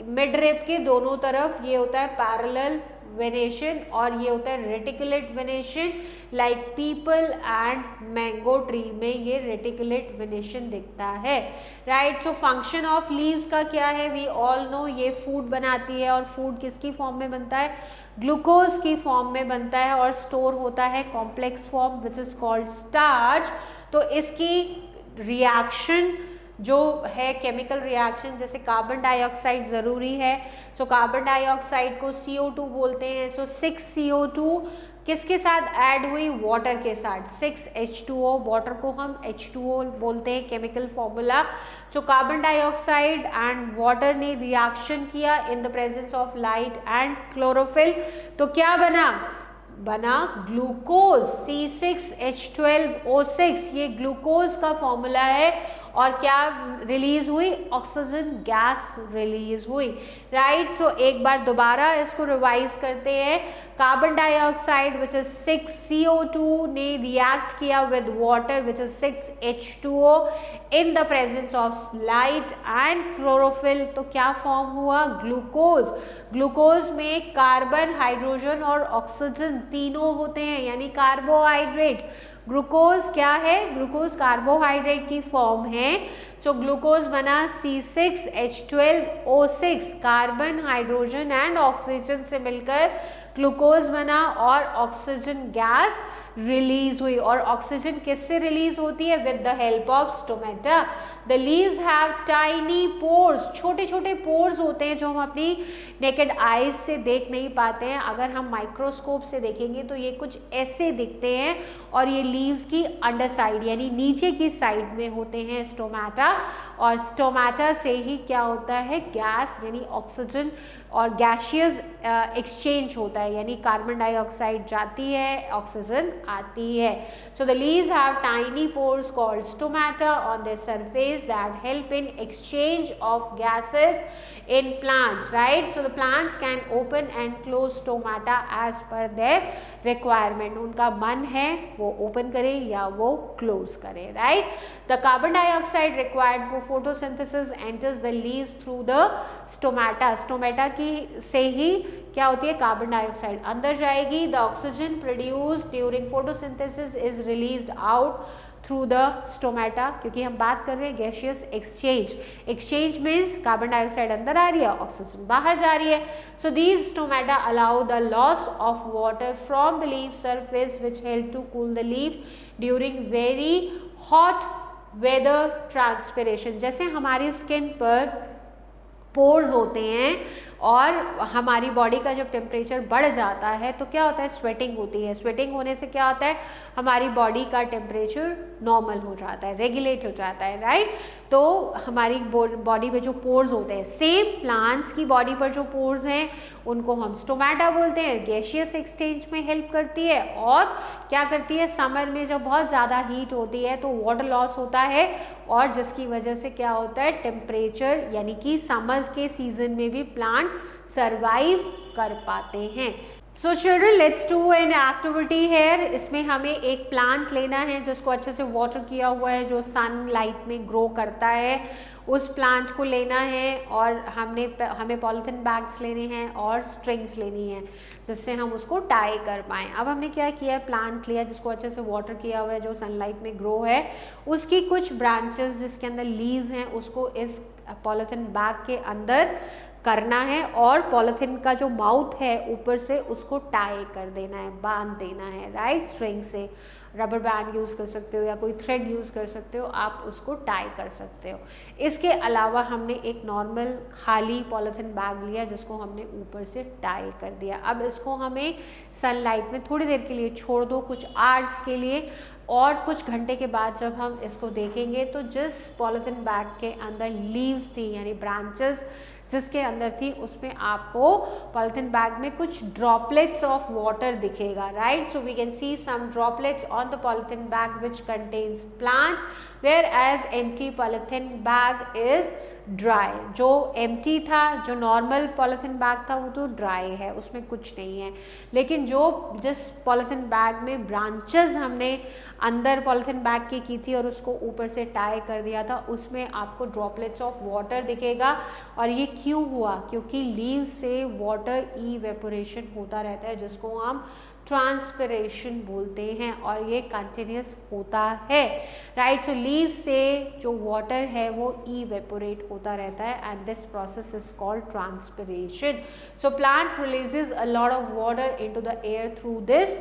मिड रिब के दोनों तरफ ये होता है पैरेलल वेनेशन, और ये होता है reticulate venation. Like people and mango tree में ये रेटिकुलेट वेनेशन दिखता है, right. So function of leaves का क्या है? वी ऑल नो ये फूड बनाती है, और फूड किसकी फॉर्म में बनता है? ग्लूकोज की फॉर्म में बनता है, और स्टोर होता है complex form which is called starch. तो इसकी रिएक्शन जो है, केमिकल रिएक्शन, जैसे कार्बन डाइऑक्साइड ज़रूरी है, सो कार्बन डाइऑक्साइड को CO2 बोलते हैं। सो 6CO2 किसके साथ ऐड हुई? वाटर के साथ, 6H2O, वाटर को हम H2O बोलते हैं, chemical formula. So carbon dioxide and water ने रिएक्शन किया in the presence of light and chlorophyll, तो क्या बना? ग्लूकोज, C6H12O6, ये ग्लूकोज का फॉर्मूला है। और क्या रिलीज हुई? ऑक्सीजन गैस रिलीज हुई, राइट। सो एक बार दोबारा इसको रिवाइज करते हैं। Carbon dioxide which is 6CO2 ने रिएक्ट किया with water which is 6H2O in the presence of light and chlorophyll, तो क्या फॉर्म हुआ? ग्लूकोज। ग्लूकोज में कार्बन, हाइड्रोजन और ऑक्सीजन तीनों होते हैं, यानी कार्बोहाइड्रेट। ग्लूकोज क्या है? ग्लूकोज कार्बोहाइड्रेट की फॉर्म है। तो ग्लूकोज बना C6H12O6, carbon, hydrogen and oxygen से मिलकर ग्लूकोज बना, और ऑक्सीजन गैस रिलीज हुई। और ऑक्सीजन किससे रिलीज होती है? With the help of stomata. The leaves have tiny pores, छोटे छोटे पोर्स होते हैं जो हम अपनी नेकेड आईज से देख नहीं पाते हैं। अगर हम माइक्रोस्कोप से देखेंगे तो ये कुछ ऐसे दिखते हैं, और ये लीव्स की अंडर साइड यानी नीचे की साइड में होते हैं स्टोमेटा। और स्टोमेटा से ही क्या होता है? गैस यानी ऑक्सीजन और गैसियस एक्सचेंज होता है, यानी कार्बन डाइऑक्साइड जाती है, ऑक्सीजन आती है। So the leaves have tiny pores called stomata on their surface that help in exchange of gases in plants, right? So the plants can open and close stomata as per their requirement. उनका मन है वो open करें या वो close करें, right? The carbon dioxide required for photosynthesis enters the leaves through the stomata. Stomata की से ही क्या होती है? कार्बन डाइऑक्साइड अंदर जाएगी। The oxygen produced during photosynthesis is released out through the stomata, क्योंकि हम बात कर रहे हैं gaseous exchange. Exchange means carbon dioxide अंदर आ रही है, ऑक्सीजन बाहर जा रही है। So these stomata allow the loss of water from the leaf surface which help to cool the leaf during very hot weather transpiration. जैसे हमारी स्किन पर पोर्स होते हैं और हमारी बॉडी का जब टेम्परेचर बढ़ जाता है तो क्या होता है? स्वेटिंग होती है। स्वेटिंग होने से क्या होता है? हमारी बॉडी का टेम्परेचर नॉर्मल हो जाता है, रेगुलेट हो जाता है, राइट। तो हमारी बॉडी में जो पोर्स होते हैं, सेम प्लांट्स की बॉडी पर जो पोर्स हैं उनको हम स्टोमेटा बोलते हैं। गैसियस एक्सचेंज में हेल्प करती है, और क्या करती है? समर में जब बहुत ज़्यादा हीट होती है तो वाटर लॉस होता है, और जिसकी वजह से क्या होता है? टेम्परेचर यानी कि समर के सीजन में भी प्लांट सरवाइव कर पाते हैं। So children, let's do an activity here. इसमें हमें एक प्लांट लेना है जिसको अच्छे से वाटर किया हुआ है, जो सनलाइट में ग्रो करता है, उस प्लांट को लेना है। और हमें पॉलीथीन बैग्स लेने हैं और स्ट्रिंग्स लेनी है जिससे हम उसको टाई कर पाएँ। अब हमने क्या किया है? प्लांट लिया जिसको अच्छे से वाटर किया हुआ है, जो सनलाइट में ग्रो है, उसकी कुछ ब्रांचेस जिसके अंदर लीव्स हैं उसको इस पॉलीथीन बैग के अंदर करना है और पॉलीथीन का जो माउथ है ऊपर से उसको टाई कर देना है, बांध देना है, राइट, स्ट्रिंग से। रबर बैंड यूज़ कर सकते हो या कोई थ्रेड यूज़ कर सकते हो, आप उसको टाई कर सकते हो। इसके अलावा हमने एक नॉर्मल खाली पॉलीथीन बैग लिया जिसको हमने ऊपर से टाई कर दिया। अब इसको हमें सनलाइट में थोड़ी देर के लिए छोड़ दो, कुछ आवर्स के लिए, और कुछ घंटे के बाद जब हम इसको देखेंगे तो जिस पॉलीथीन बैग के अंदर लीव्स थी यानी ब्रांचेस जिसके अंदर थी उसमें आपको पॉलीथीन बैग में कुछ ड्रॉपलेट्स ऑफ वाटर दिखेगा, right. So we can see some droplets on the polythene bag which contains plant, whereas empty polythene bag is dry. जो एम्प्टी था, जो नॉर्मल पॉलीथीन बैग था वो तो ड्राई है, उसमें कुछ नहीं है। लेकिन जिस पॉलीथीन बैग में ब्रांचेस हमने अंदर पॉलीथीन बैग की थी और उसको ऊपर से टाई कर दिया था, उसमें आपको ड्रॉपलेट्स ऑफ वाटर दिखेगा। और ये क्यों हुआ? क्योंकि लीव्स से वाटर इवेपोरेशन होता रहता है जिसको हम ट्रांसपिरेशन बोलते हैं, और ये कंटिन्यूस होता है, राइट। सो लीव से जो वाटर है वो इवेपोरेट होता रहता है and this process is called transpiration. So plant releases a lot of water into the air through this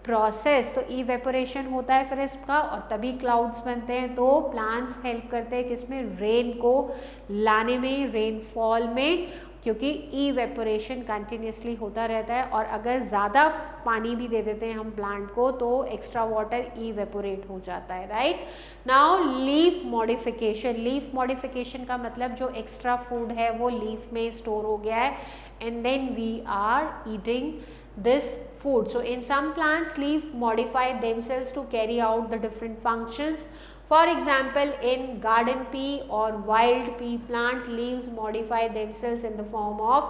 process. तो इवेपोरेशन होता है फिर इसका, और तभी क्लाउड्स बनते हैं। तो प्लांट्स हेल्प करते हैं किसमें? रेन को लाने में, रेनफॉल में, क्योंकि इवेपोरेशन कंटिन्यूसली होता रहता है। और अगर ज़्यादा पानी भी दे देते हैं हम प्लांट को तो एक्स्ट्रा वाटर इवेपोरेट हो जाता है, right. Now leaf modification. Leaf modification का मतलब जो एक्स्ट्रा फूड है वो लीफ में स्टोर हो गया है and then we are eating this food. So in some plants leaf modify themselves to carry out the different functions. For example, in garden pea or wild pea plant, leaves modify themselves in the form of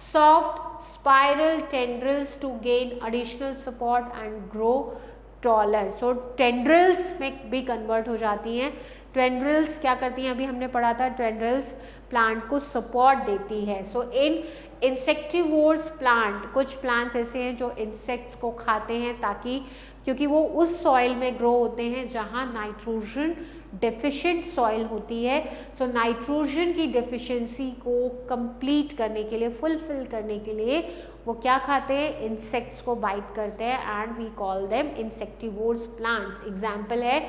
soft spiral tendrils to gain additional support and grow taller. So tendrils में भी convert हो जाती हैं। टेंड्रिल्स क्या करती हैं? अभी हमने पढ़ा था, टेंड्रिल्स प्लांट को सपोर्ट देती है। सो इन इंसेक्टिवोर्स प्लांट, कुछ प्लांट्स ऐसे हैं जो इंसेक्ट्स को खाते हैं ताकि, क्योंकि वो उस सॉइल में ग्रो होते हैं जहाँ नाइट्रोजन डेफिशिएंट सॉइल होती है। सो नाइट्रोजन की डेफिशिएंसी को कंप्लीट करने के लिए, फुलफिल करने के लिए वो क्या खाते हैं? इंसेक्ट्स को बाइट करते हैं and we call them insectivores plants. Example है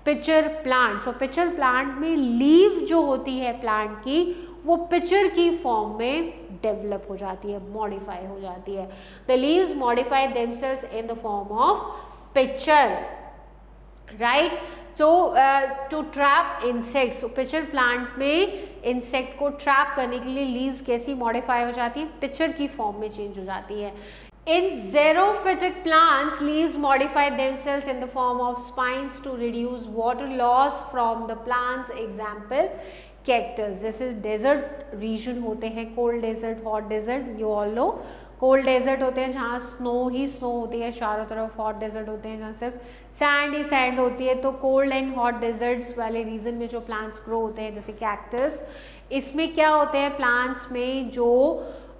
pitcher plant. So pitcher plant में लीव जो होती है प्लांट की वो पिचर की फॉर्म में डेवलप हो जाती है, मॉडिफाई हो जाती है। The leaves modify themselves in the form of pitcher, right. So to trap insects, pitcher plant में इंसेक्ट को ट्रैप करने के लिए लीव्स कैसी मॉडिफाई हो जाती है? पिचर की फॉर्म में चेंज हो जाती है। In xerophytic plants, leaves modify themselves in the form of spines to reduce water loss from the plants. Example, cactus. जैसे डेजर्ट रीजन होते हैं, cold desert, hot desert, you all know. Cold desert होते हैं जहाँ स्नो ही स्नो होती है चारों तरफ, हॉट डेजर्ट होते हैं जहाँ सिर्फ सैंड ही सैंड होती है। तो कोल्ड एंड हॉट डेजर्ट्स वाले रीजन में जो प्लांट्स ग्रो होते हैं जैसे कैक्टस, इसमें क्या होते हैं? प्लांट्स में जो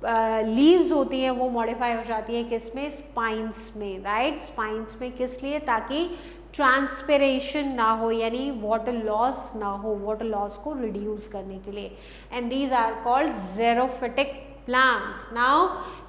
लीव्स होती है वो मॉडिफाई हो जाती है किसमें? स्पाइंस में, राइट। स्पाइंस में किस लिए? ताकि ट्रांसपिरेशन ना हो, यानी वाटर लॉस ना हो, वाटर लॉस को रिड्यूस करने के लिए। And these are called xerophytic plants. Now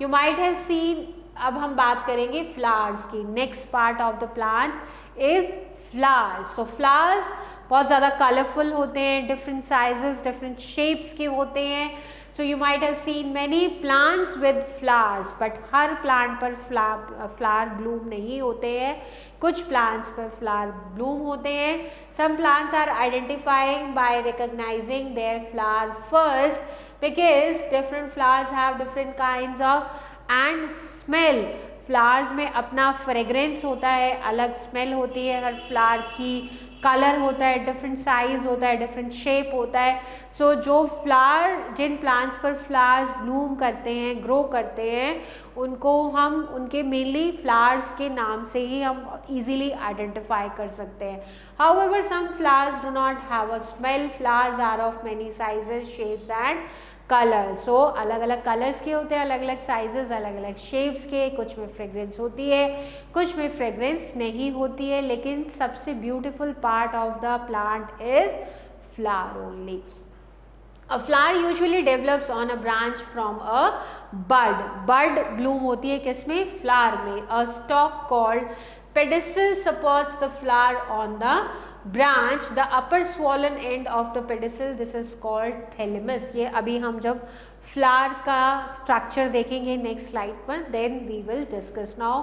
you might have seen, अब हम बात करेंगे फ्लावर्स की। Next part of the plant is flowers. तो फ्लावर्स बहुत ज़्यादा कलरफुल होते हैं, डिफरेंट साइजेस, डिफरेंट शेप्स के होते हैं। So you might have seen many plants with flowers, but her plant पर फ्लावर ब्लूम नहीं होते हैं, कुछ प्लांट्स पर फ्लावर ब्लूम होते हैं। Some plants are identifying by recognizing their flower first, because different flowers have different kinds of and smell. Flowers में अपना फ्रेग्रेंस होता है, अलग स्मेल होती है हर फ्लावर की, कलर होता है, डिफरेंट साइज होता है, डिफरेंट शेप होता है। सो जो फ्लावर, जिन प्लांट्स पर फ्लावर्स ब्लूम करते हैं, ग्रो करते हैं, उनको हम उनके मेनली फ्लावर्स के नाम से ही हम इजीली आइडेंटिफाई कर सकते हैं। However some flowers do not have a smell. Flowers are of many sizes, shapes and colour. So अलग अलग कलर्स के होते हैं, अलग अलग साइजेस, अलग अलग शेप्स के। कुछ में फ्रेग्रेंस होती है, कुछ में फ्रेग्रेंस नहीं होती है, लेकिन सबसे beautiful part of the plant is flower only. A flower usually develops on a branch from a bud. Bud bloom होती है किसमें? flower में. A stalk called pedicel supports the flower on the branch. The upper swollen end of the pedicel, this is called thalamus. ये अभी हम जब flower का structure देखेंगे next slide पर, then we will discuss. Now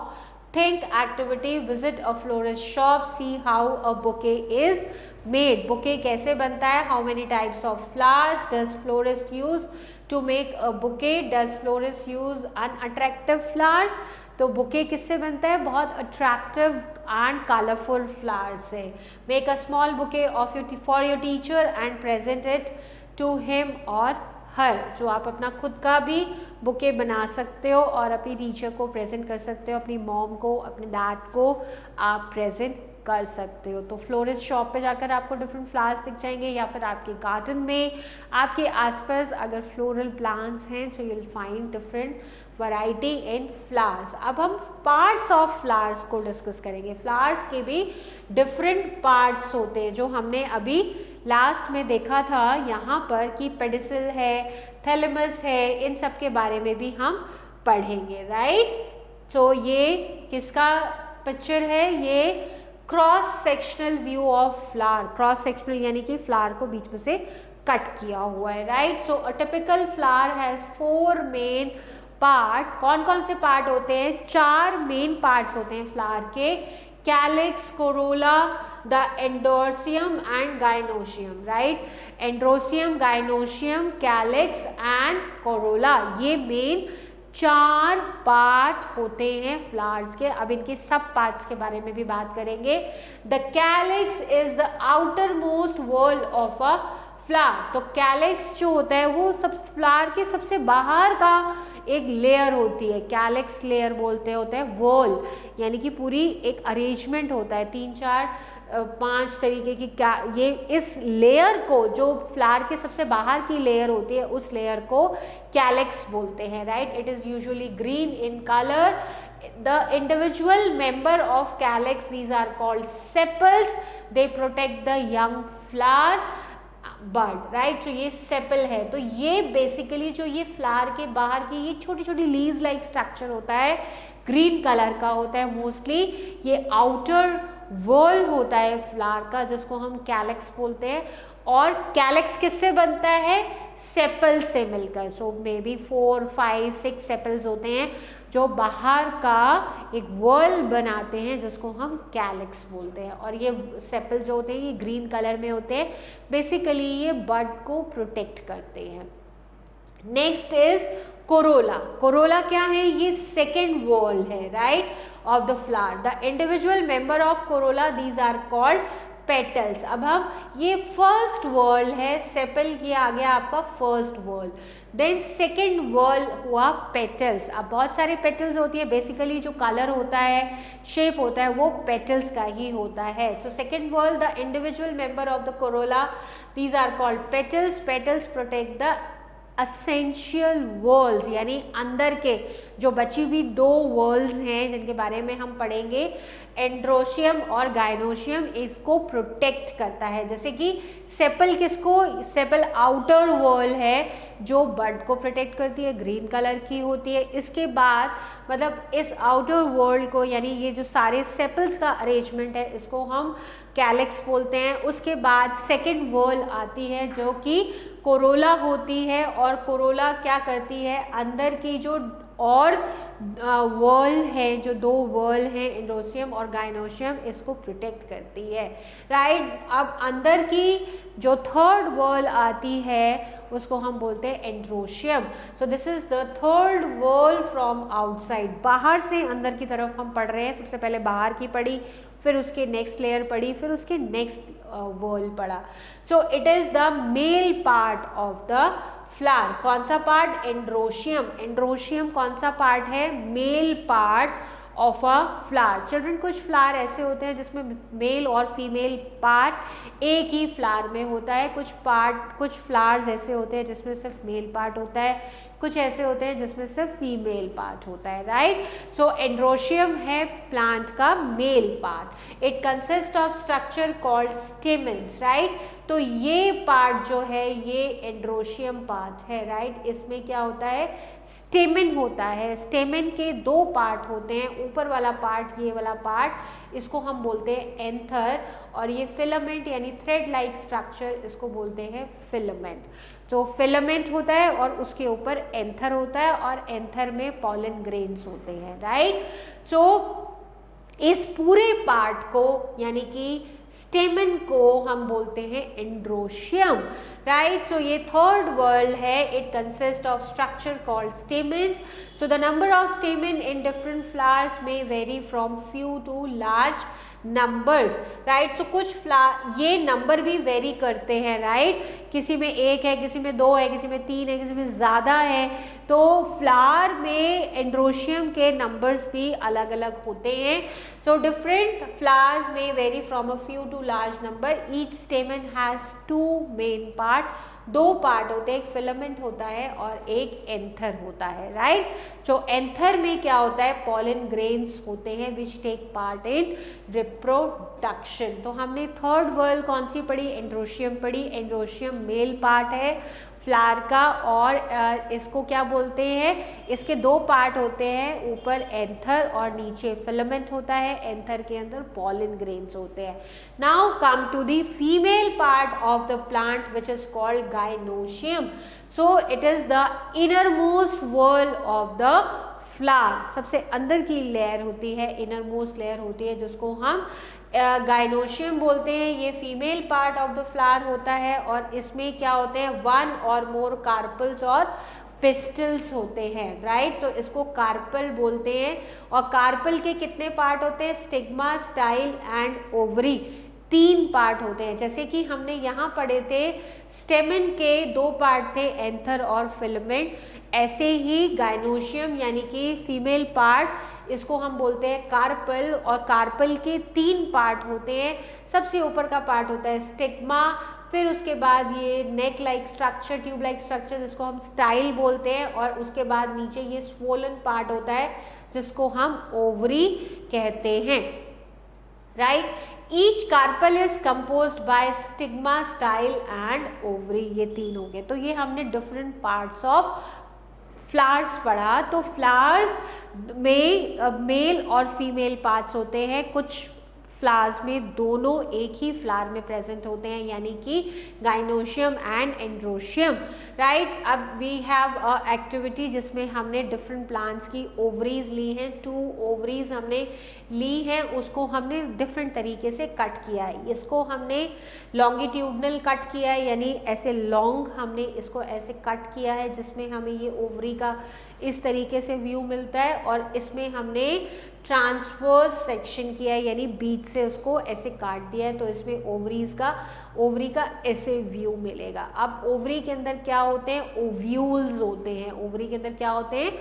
think activity, visit a florist shop, see how a bouquet is made. Bouquet कैसे बनता है? How many types of flowers does florist use to make a bouquet? Does florist use unattractive flowers? तो बुके किससे बनता है? बहुत अट्रैक्टिव एंड कलरफुल फ्लावर्स से. Make a small bouquet of for your teacher and present it to him और हर. जो आप अपना खुद का भी बुके बना सकते हो और अपनी टीचर को प्रेजेंट कर सकते हो, अपनी मॉम को, अपने डैड को आप प्रेजेंट कर सकते हो. तो फ्लोरिस्ट शॉप पे जाकर आपको डिफरेंट फ्लावर्स दिख जाएंगे, या फिर आपके गार्डन में आपके आसपास अगर फ्लोरल प्लांट्स हैं so you will find different variety in flowers. अब हम पार्ट्स ऑफ फ्लावर्स को डिस्कस करेंगे. फ्लावर्स के भी डिफरेंट पार्ट्स होते हैं जो हमने अभी लास्ट में देखा था यहाँ पर कि पेडिसल है, थैलेमस है, इन सब के बारे में भी हम पढ़ेंगे. राइट. तो ये किसका पिक्चर है? ये cross sectional view of flower. Cross sectional यानी कि फ्लावर को बीच में से कट किया हुआ है. Right. So a typical flower has 4 main part. कौन कौन से पार्ट होते हैं? 4 मेन पार्ट्स होते हैं फ्लावर के. Calyx, Corolla, the एंडोसियम and gynoecium. Right. Androecium, gynoecium, calyx and Corolla, ये मेन 4 पार्ट होते हैं फ्लावर्स के. अब इनके सब पार्ट्स के बारे में भी बात करेंगे. The calyx is the outer most whorl of a flower. तो कैलिक्स जो होता है वो सब फ्लावर के सबसे बाहर का एक लेयर होती है. कैलिक्स लेयर बोलते होते हैं वॉल, यानी कि पूरी एक अरेंजमेंट होता है 3, 4, 5 तरीके की. क्या ये इस लेयर को, जो फ्लावर के सबसे बाहर की लेयर होती है, उस लेयर को कैलिक्स बोलते हैं. Right. It is usually green in colour. The individual member of calyx, these are called sepals. They protect the young flower bud. Right. तो ये सेपल है. तो ये बेसिकली जो ये फ्लावर के बाहर की ये छोटी छोटी लीव्स लाइक स्ट्रक्चर होता है, ग्रीन कलर का होता है मोस्टली. ये आउटर वॉल होता है फ्लावर का, जिसको हम कैलिक्स बोलते हैं. और कैलिक्स किससे बनता है? सेपल से मिलकर. सो मे बी 4, 5, 6 सेपल्स होते हैं जो बाहर का एक वॉल बनाते हैं, जिसको हम कैलिक्स बोलते हैं. और ये सेपल जो होते हैं ये ग्रीन कलर में होते हैं. बेसिकली ये बड को प्रोटेक्ट करते हैं. Next is Corolla. कोरोला क्या है? ये सेकेंड वॉल है. Right. Of the flower. The individual member of corolla, these are called petals. अब हम ये फर्स्ट वॉल है, सेपल के आगे आपका first whorl. Then second whorl हुआ पेटल्स. अब बहुत सारे पेटल्स होती है. बेसिकली जो कलर होता है, शेप होता है, वो पेटल्स का ही होता है. So second whorl, the individual member of the corolla, these are called petals. Petals protect the essential whorls, यानी अंदर के जो बची हुई 2 वॉल्स हैं जिनके बारे में हम पढ़ेंगे, एंड्रोशियम और गाइनोशियम, इसको प्रोटेक्ट करता है. जैसे कि सेपल किसको? सेपल आउटर वॉल है जो बड को प्रोटेक्ट करती है, ग्रीन कलर की होती है. इसके बाद मतलब इस आउटर वॉल को, यानी ये जो सारे सेपल्स का अरेंजमेंट है, इसको हम कैलिक्स बोलते हैं. उसके बाद सेकेंड वॉल आती है जो कि कोरोला होती है. और कोरोला क्या करती है? अंदर की जो और वॉल है, जो 2 वॉल हैं, एंड्रोसियम और गाइनोशियम, इसको प्रोटेक्ट करती है. राइट. अब अंदर की जो थर्ड वॉल आती है उसको हम बोलते हैं androecium. So this is the third wall from outside. बाहर से अंदर की तरफ हम पढ़ रहे हैं. सबसे पहले बाहर की पढ़ी, फिर उसके नेक्स्ट लेयर पढ़ी, फिर उसके नेक्स्ट वॉल पढ़ा. सो it is the male part of the flower. कौन सा पार्ट? एंड्रोशियम. एंड्रोशियम कौन सा पार्ट है? Male part of a flower. Children, कुछ फ्लावर ऐसे होते हैं जिसमें मेल और फीमेल पार्ट एक ही फ्लावर में होता है. कुछ फ्लावर्स ऐसे होते हैं जिसमें सिर्फ मेल पार्ट होता है. कुछ ऐसे होते हैं जिसमें सिर्फ फीमेल पार्ट होता है, राइट। सो एंड्रोशियम है प्लांट का male part. It consist of structure called stamens, right. तो ये पार्ट जो है ये एंड्रोशियम पार्ट है, राइट। इसमें क्या होता है, स्टेमेन होता है। स्टेमेन के दो पार्ट होते हैं, ऊपर वाला पार्ट, ये वाला पार्ट, इसको हम बोलते हैं एंथर, और ये फिलामेंट यानी थ्रेड लाइक स्ट्रक्चर, इसको बोलते हैं फिलामेंट। तो फिलामेंट होता है और उसके ऊपर एंथर होता है, और एंथर में पॉलन ग्रेन्स होते हैं, राइट। सो इस पूरे पार्ट को यानी कि स्टेमन को हम बोलते हैं एंड्रोशियम, राइट। सो ये थर्ड वर्ड है। It consist of structure called stamens. So the number of stamen in different flowers में vary from few to large numbers, right. So कुछ ये नंबर भी वेरी करते हैं, राइट। किसी में 1 है, किसी में 2 है, किसी में 3 है, किसी में ज़्यादा है। तो फ्लावर में एंड्रोशियम के नंबर्स भी अलग अलग होते हैं। सो डिफरेंट फ्लावर्स में vary from a few to large number. Each stamen has 2 main part, 2 part होते हैं, एक फिलामेंट होता है और एक एंथर होता है, राइट। सो एंथर में क्या होता है, पॉलन ग्रेन्स होते हैं which take part in reproduction. तो हमने थर्ड वर्ड कौन सी पढ़ी, एंड्रोशियम पढ़ी। एंड्रोशियम मेल पार्ट है फ्लावर का, और इसको क्या बोलते हैं, इसके 2 पार्ट होते हैं, ऊपर एंथर और नीचे फिलामेंट होता है। एंथर के अंदर पॉलन ग्रेन्स होते हैं। Now come to the female part of the plant which is called gynoecium. So it is the innermost whorl of the flower. सबसे अंदर की लेयर होती है, इनर मोस्ट लेयर होती है, जिसको हम गाइनोशियम बोलते हैं। ये female part of the flower होता है, और इसमें क्या होते हैं, 1 और मोर कार्पल्स और पिस्टल्स होते हैं, राइट। तो इसको कार्पल बोलते हैं। और कार्पल के कितने पार्ट होते हैं, stigma, style and ovary, 3 part होते हैं। जैसे कि हमने यहाँ पढ़े थे स्टेमन के 2 पार्ट थे, एंथर और फिलामेंट, ऐसे ही गाइनोशियम यानी कि फीमेल पार्ट, इसको हम बोलते हैं कार्पल, और कार्पल के 3 पार्ट होते हैं। सबसे ऊपर का पार्ट होता है स्टिग्मा, फिर उसके बाद ये neck like structure, tube like structure, जिसको हम स्टाइल बोलते हैं, और उसके बाद नीचे ये स्वोलन पार्ट होता है जिसको हम ओवरी कहते हैं, right. Each carpel is composed by stigma, style and ovary, ये 3 हो गए। तो ये हमने डिफरेंट पार्ट्स ऑफ फ्लावर्स पढ़ा। तो फ्लावर्स में मेल और फीमेल पार्ट्स होते हैं। कुछ फ्लावर्स में दोनों एक ही फ्लावर में प्रेजेंट होते हैं, यानी कि गाइनोशियम एंड एंड्रोशियम, राइट। अब वी हैव अ एक्टिविटी जिसमें हमने डिफरेंट प्लांट्स की ओवरीज ली हैं। 2 ओवरीज हमने ली हैं, उसको हमने डिफरेंट तरीके से कट किया है। इसको हमने लॉन्गिट्यूडनल कट किया है, यानी ऐसे लॉन्ग हमने इसको ऐसे कट किया है, जिसमें हमें ये ओवरी का इस तरीके से व्यू मिलता है। और इसमें हमने ट्रांसवर्स सेक्शन किया है, यानी बीच से उसको ऐसे काट दिया है, तो इसमें ओवरी का ऐसे व्यू मिलेगा। अब ओवरी के अंदर क्या होते हैं, ओव्यूल्स होते हैं। ओवरी के अंदर क्या होते हैं,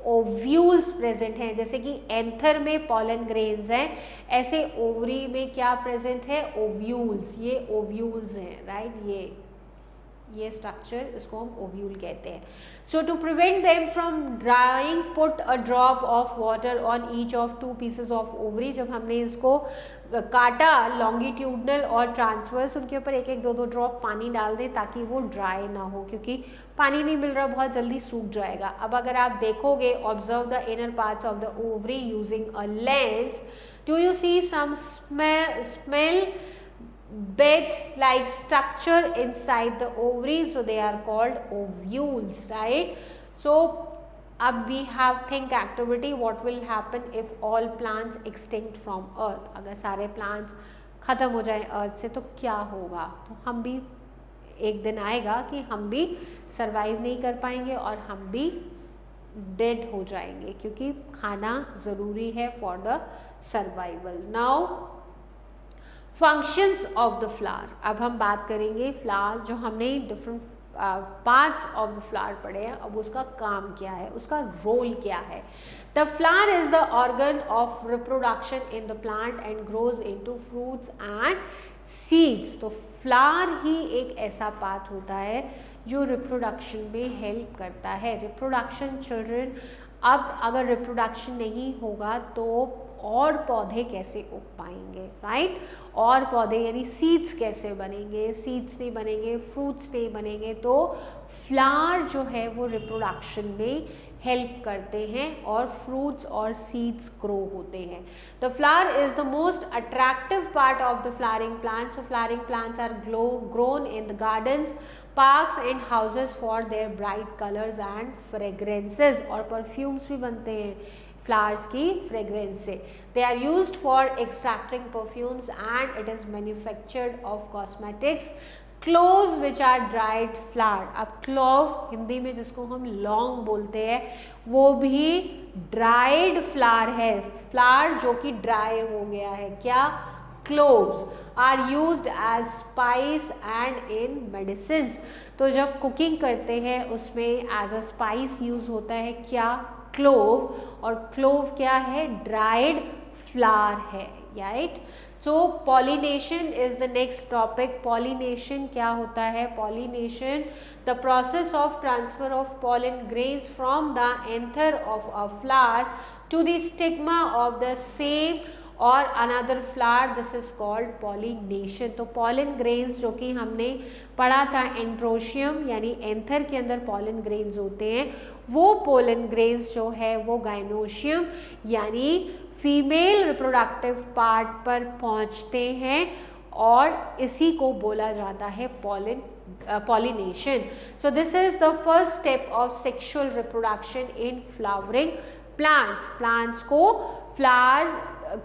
ओव्यूल्स प्रेजेंट हैं। जैसे कि एंथर में पॉलन ग्रेन्स हैं, ऐसे ओवरी में क्या प्रेजेंट है, ओव्यूल्स। ये ओव्यूल्स हैं, राइट। ये स्ट्रक्चर, इसको हम ओव्यूल कहते हैं। So to prevent them from drying, put a drop of water on each of 2 pieces of ovary. जब हमने इसको काटा लॉन्गिट्यूडनल और ट्रांसवर्स, उनके ऊपर 1-1, 2-2 ड्रॉप पानी डाल दें ताकि वो ड्राई ना हो, क्योंकि पानी नहीं मिल रहा, बहुत जल्दी सूख जाएगा। अब अगर आप देखोगे, observe the inner parts of the ovary using a lens, do you see some small bed like structure inside the ovary, so they are called ovules, right? So अब we have think activity, what will happen if all plants extinct from earth? अगर सारे plants ख़त्म हो जाएं अर्थ से तो क्या होगा। तो हम भी एक दिन आएगा कि हम भी सर्वाइव नहीं कर पाएंगे और हम भी डेड हो जाएंगे, क्योंकि खाना ज़रूरी है for the survival. Now functions of the flower. अब हम बात करेंगे फ्लावर, जो हमने different parts of the flower पढ़े हैं, अब उसका काम क्या है, उसका रोल क्या है। The flower is the organ of reproduction in the plant and grows into fruits and seeds. तो फ्लावर ही एक ऐसा पार्ट होता है जो रिप्रोडक्शन में हेल्प करता है। रिप्रोडक्शन चिल्ड्रन, अब अगर रिप्रोडक्शन नहीं होगा तो और पौधे कैसे उग पाएंगे, राइट? और पौधे यानी सीड्स कैसे बनेंगे? सीड्स नहीं बनेंगे, फ्रूट्स नहीं बनेंगे, तो फ्लावर जो है वो रिप्रोडक्शन में हेल्प करते हैं और फ्रूट्स और सीड्स ग्रो होते हैं। The flower is the most attractive part of the flowering plant. So flowering plants are grown in the gardens, parks and houses for their bright colours and fragrances. और परफ्यूम्स भी बनते हैं फ्लावर्स की फ्रेग्रेंस से। They are used for extracting perfumes and it is manufactured of cosmetics. Cloves which are dried flower. अब क्लोव हिंदी में जिसको हम लौंग बोलते हैं, वो भी ड्राइड फ्लावर है, फ्लावर जो कि ड्राई हो गया है। क्या? Cloves are used as spice and in medicines. तो जब कुकिंग करते हैं उसमें एज अ स्पाइस यूज होता है क्या? क्लोव। और क्लोव क्या है? ड्राइड फ्लावर है, right? So pollination is the next topic. Pollination क्या होता है? Pollination, the process of transfer of pollen grains from the anther of a flower to the stigma of the same or another flower, this is called pollination. तो पॉलन ग्रेन्स जो कि हमने पढ़ा था एंड्रोशियम यानी एंथर के अंदर पॉलन ग्रेन्स होते हैं, वो पोलन ग्रेन्स जो है वो गाइनोशियम यानी फीमेल रिप्रोडक्टिव पार्ट पर पहुंचते हैं और इसी को बोला जाता है pollination. So this is the first step of sexual reproduction in flowering plants. Plants को फ्लावर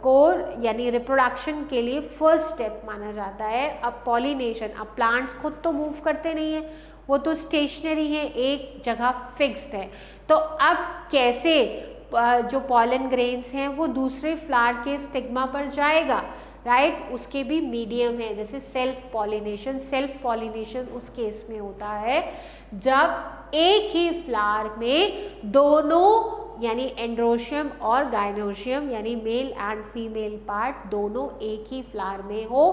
को यानी रिप्रोडक्शन के लिए फर्स्ट स्टेप माना जाता है। अब पॉलिनेशन, अब प्लांट्स खुद तो मूव करते नहीं है, वो तो स्टेशनरी है, एक जगह फिक्स्ड है। तो अब कैसे जो पॉलन ग्रेन्स हैं वो दूसरे फ्लावर के स्टिग्मा पर जाएगा, राइट? उसके भी मीडियम है, जैसे सेल्फ पॉलिनेशन। सेल्फ पॉलिनेशन उस केस में होता है जब एक ही फ्लावर में दोनों यानी एंड्रोशियम और गाइनोशियम यानी मेल एंड फीमेल पार्ट दोनों एक ही फ्लावर में हो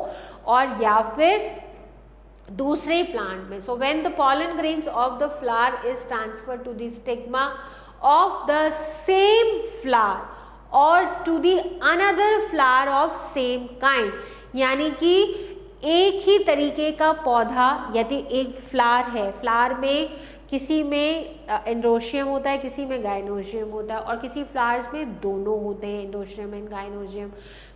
और या फिर दूसरे प्लांट में। So when the pollen grains of the flower is transferred to the stigma of the same flower or to the another flower of same kind, यानी कि एक ही तरीके का पौधा यदि एक फ्लावर है, फ्लावर में किसी में एंड्रोशियम होता है, किसी में गाइनोशियम होता है और किसी फ्लावर्स में दोनों होते हैं, एंड्रोशियम एंड गाइनोशियम।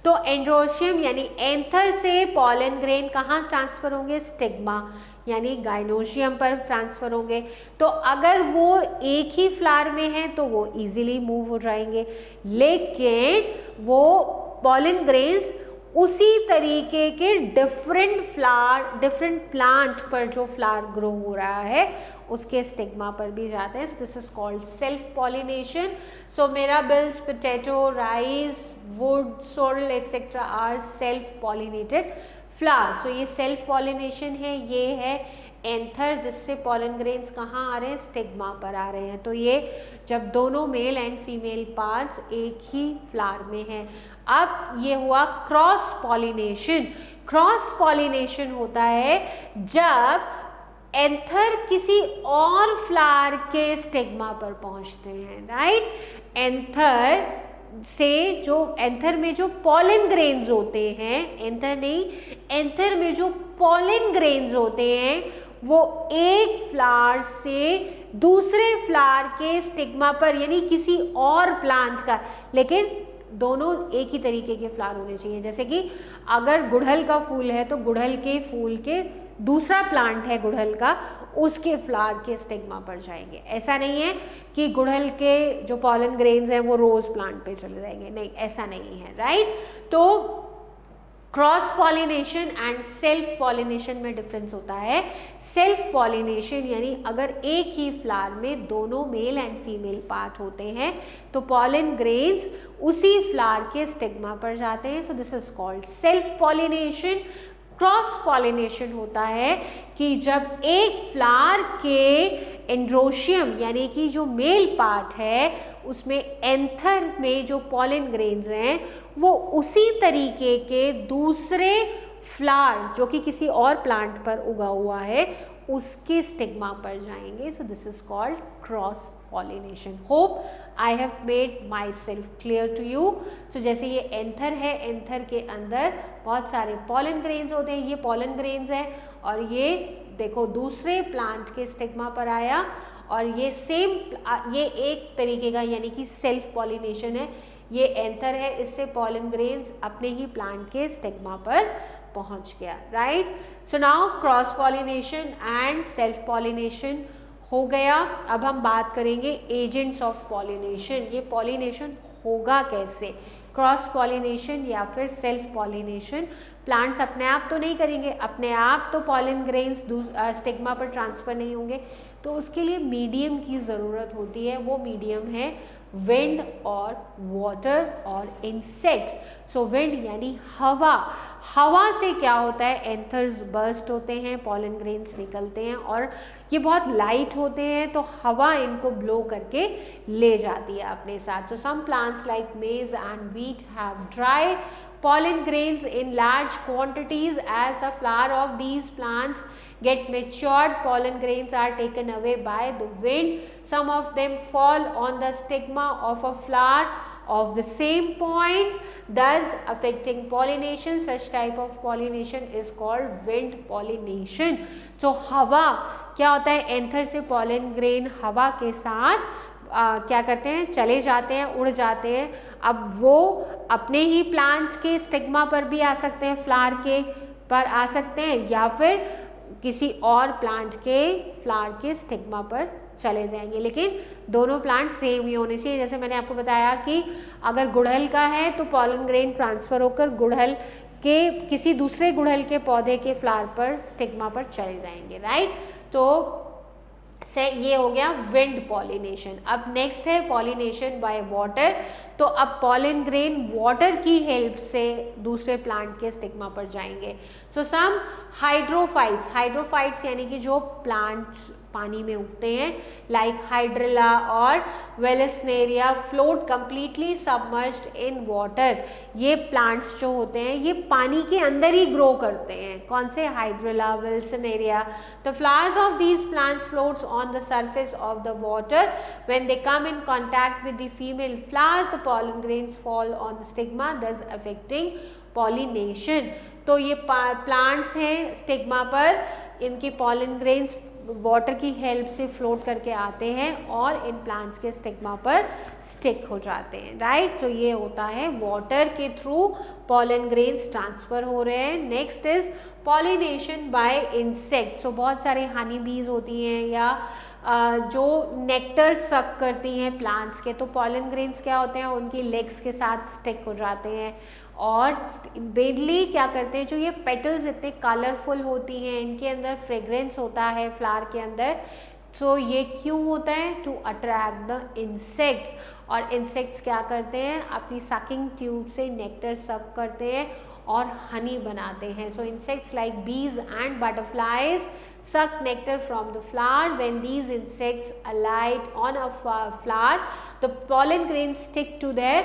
तो एंड्रोशियम यानी एंथर से पॉलन ग्रेन कहाँ ट्रांसफर होंगे? स्टिग्मा यानी गाइनोशियम पर ट्रांसफर होंगे। तो अगर वो एक ही फ्लावर में है तो वो इजीली मूव हो जाएंगे, लेकिन वो पॉलन ग्रेन्स उसी तरीके के डिफरेंट फ्लावर, डिफरेंट प्लांट पर जो फ्लावर ग्रो हो रहा है उसके स्टिग्मा पर भी जाते हैं। This is called self pollination. So Mirabilis, potato, rice, wood, sorrel etcetera are self pollinated flower. So ये सेल्फ पॉलिनेशन है, ये है एंथर जिससे पॉलन ग्रेन्स कहाँ आ रहे हैं? स्टिग्मा पर आ रहे हैं। तो ये जब दोनों मेल एंड फीमेल पार्ट्स एक ही फ्लावर में है। अब ये हुआ क्रॉस पॉलिनेशन। क्रॉस पॉलिनेशन होता है जब एंथर किसी और फ्लावर के स्टिग्मा पर पहुंचते हैं, राइट? एंथर से जो एंथर में जो पॉलन ग्रेन्स होते हैं, एंथर नहीं, एंथर में जो पॉलन ग्रेन्स होते हैं वो एक फ्लावर से दूसरे फ्लावर के स्टिग्मा पर यानी किसी और प्लांट का, लेकिन दोनों एक ही तरीके के फ्लावर होने चाहिए। जैसे कि अगर गुड़हल का फूल है तो गुड़हल के फूल के दूसरा प्लांट है गुड़हल का, उसके फ्लावर के स्टिग्मा पर जाएंगे। ऐसा नहीं है कि गुड़हल के जो पॉलन ग्रेन्स हैं वो रोज प्लांट पे चले जाएंगे, नहीं, ऐसा नहीं है, राइट? तो cross pollination and self pollination में डिफरेंस होता है। सेल्फ पॉलिनेशन यानी अगर एक ही फ्लावर में दोनों मेल एंड फीमेल पार्ट होते हैं तो पॉलन ग्रेन्स उसी फ्लावर के स्टिग्मा पर जाते हैं। So this is called self pollination. Cross pollination होता है कि जब एक फ्लावर के एंड्रोशियम यानी कि जो मेल पार्ट है उसमें एंथर में जो पॉलन ग्रेन्स हैं वो उसी तरीके के दूसरे फ्लावर जो कि किसी और प्लांट पर उगा हुआ है उसके स्टिग्मा पर जाएंगे. So this is called cross pollination. Hope I have made myself clear to you. तो जैसे ये एंथर है, एंथर के अंदर बहुत सारे पॉलन ग्रेन्स होते हैं, ये पॉलन ग्रेन्स है, और ये देखो दूसरे प्लांट के स्टिग्मा पर आया, और ये सेम, ये एक तरीके का यानी कि सेल्फ पॉलिनेशन है. ये एंथर है, इससे पॉलन ग्रेन्स अपने ही प्लांट के स्टिग्मा पर पहुंच गया. Right. So now cross pollination and self pollination हो गया. अब हम बात करेंगे एजेंट्स ऑफ पॉलिनेशन. ये पॉलिनेशन होगा कैसे, क्रॉस पॉलिनेशन या फिर सेल्फ पॉलिनेशन. प्लांट्स अपने आप तो नहीं करेंगे, अपने आप तो पॉलन ग्रेन्स स्टिग्मा पर ट्रांसफर नहीं होंगे, तो उसके लिए मीडियम की ज़रूरत होती है. वो मीडियम है विंड और वाटर और इंसेक्ट्स. सो विंड यानी हवा. हवा से क्या होता है, एंथर्स बर्स्ट होते हैं, पॉलन ग्रेन्स निकलते हैं, और ये बहुत लाइट होते हैं, तो हवा इनको ब्लो करके ले जाती है अपने साथ. सो सम प्लांट्स लाइक मेज and wheat have dry pollen grains in large quantities. As the flower of these plants get matured, pollen grains are taken away by the wind. Some of them fall on the stigma of a flower of the same point, thus affecting pollination. Such type of pollination is called wind pollination. So हवा क्या होता है, एंथर से pollen grain हवा के साथ क्या करते हैं, चले जाते हैं, उड़ जाते हैं. अब वो अपने ही प्लांट के स्टिग्मा पर भी आ सकते हैं, फ्लावर के पर आ सकते हैं, या फिर किसी और प्लांट के फ्लावर के स्टिग्मा पर चले जाएंगे. लेकिन दोनों प्लांट सेम ही होने चाहिए. जैसे मैंने आपको बताया कि अगर गुड़हल का है तो पॉलन ग्रेन ट्रांसफर होकर गुड़हल के किसी दूसरे गुड़हल के पौधे के फ्लावर पर स्टिग्मा पर चले जाएंगे. राइट. तो से ये हो गया विंड पॉलिनेशन. अब नेक्स्ट है पॉलिनेशन बाय वाटर. तो अब पॉलन ग्रेन वाटर की हेल्प से दूसरे प्लांट के स्टिग्मा पर जाएंगे. सो सम हाइड्रोफाइट्स, हाइड्रोफाइट्स यानी कि जो प्लांट्स पानी में उगते हैं, लाइक हाइड्रिला और vallisneria, float completely submerged in water. ये प्लांट्स जो होते हैं ये पानी के अंदर ही ग्रो करते हैं. कौन से, hydrilla, vallisneria. The flowers of these plants floats on the surface of the water. When they come in contact with the female flowers, द pollen grains fall on the stigma, thus affecting pollination. तो ये प्लांट्स हैं स्टिग्मा पर, इनके pollen grains वाटर की हेल्प से फ्लोट करके आते हैं और इन प्लांट्स के स्टिग्मा पर स्टिक हो जाते हैं. राइट. तो ये होता है वाटर के थ्रू पॉलन ग्रेन्स ट्रांसफर हो रहे हैं. Next is pollination by insect. So बहुत सारे हनी बीज होती हैं या जो नेक्टर सक करती हैं प्लांट्स के, तो पॉलन ग्रेन्स क्या होते हैं, उनकी लेग्स के साथ स्टिक हो जाते हैं, और बेनली क्या करते हैं, जो ये पेटल्स इतने कलरफुल होती हैं, इनके अंदर फ्रेग्रेंस होता है फ्लावर के अंदर. तो ये क्यों होता है, टू अट्रैक्ट द इंसेक्ट्स. और इंसेक्ट्स क्या करते हैं, अपनी सकिंग ट्यूब से नेक्टर सक करते हैं और हनी बनाते हैं. सो इंसेक्ट्स लाइक बीज and butterflies suck nectar from the flower. When these insects alight on a flower, the pollen grains stick to their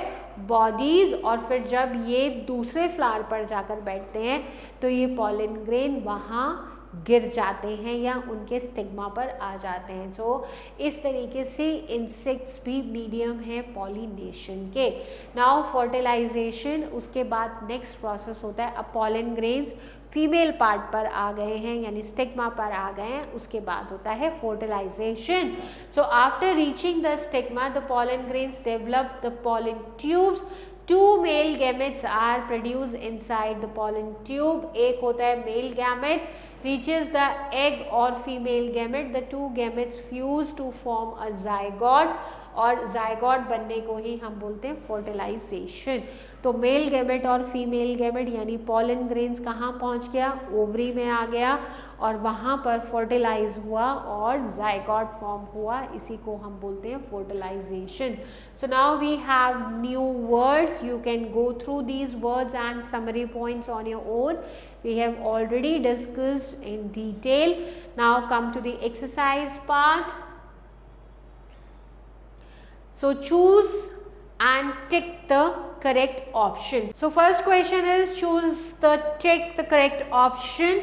bodies. और फिर जब ये दूसरे फ्लावर पर जाकर बैठते हैं तो ये pollen grain वहाँ गिर जाते हैं या उनके स्टिग्मा पर आ जाते हैं. सो इस तरीके से इंसेक्ट्स भी मीडियम है पॉलिनेशन के. नाउ फर्टिलाइजेशन, उसके बाद नेक्स्ट प्रोसेस होता है. अब पॉलन ग्रेन्स फीमेल पार्ट पर आ गए हैं यानी स्टिग्मा पर आ गए हैं, उसके बाद होता है fertilization. So after reaching the stigma, the pollen grains develop the pollen tubes. 2 male gametes are produced inside the pollen tube. एक होता है male gamete, reaches the egg or female gamete. The 2 gametes fuse to form a zygote, और zygote बनने को ही हम बोलते हैं फर्टिलाइजेशन. तो मेल गैमेट और फीमेल गैमेट यानी पॉलन ग्रेन्स कहाँ पहुँच गया, ओवरी में आ गया और वहाँ पर फर्टिलाइज हुआ और जाइगोट फॉर्म हुआ. इसी को हम बोलते हैं fertilization. So now we have new words. You can go through these words and summary points on your own. We have already discussed in detail. Now come to the exercise part. So choose and tick the correct option. So first question is choose the correct option.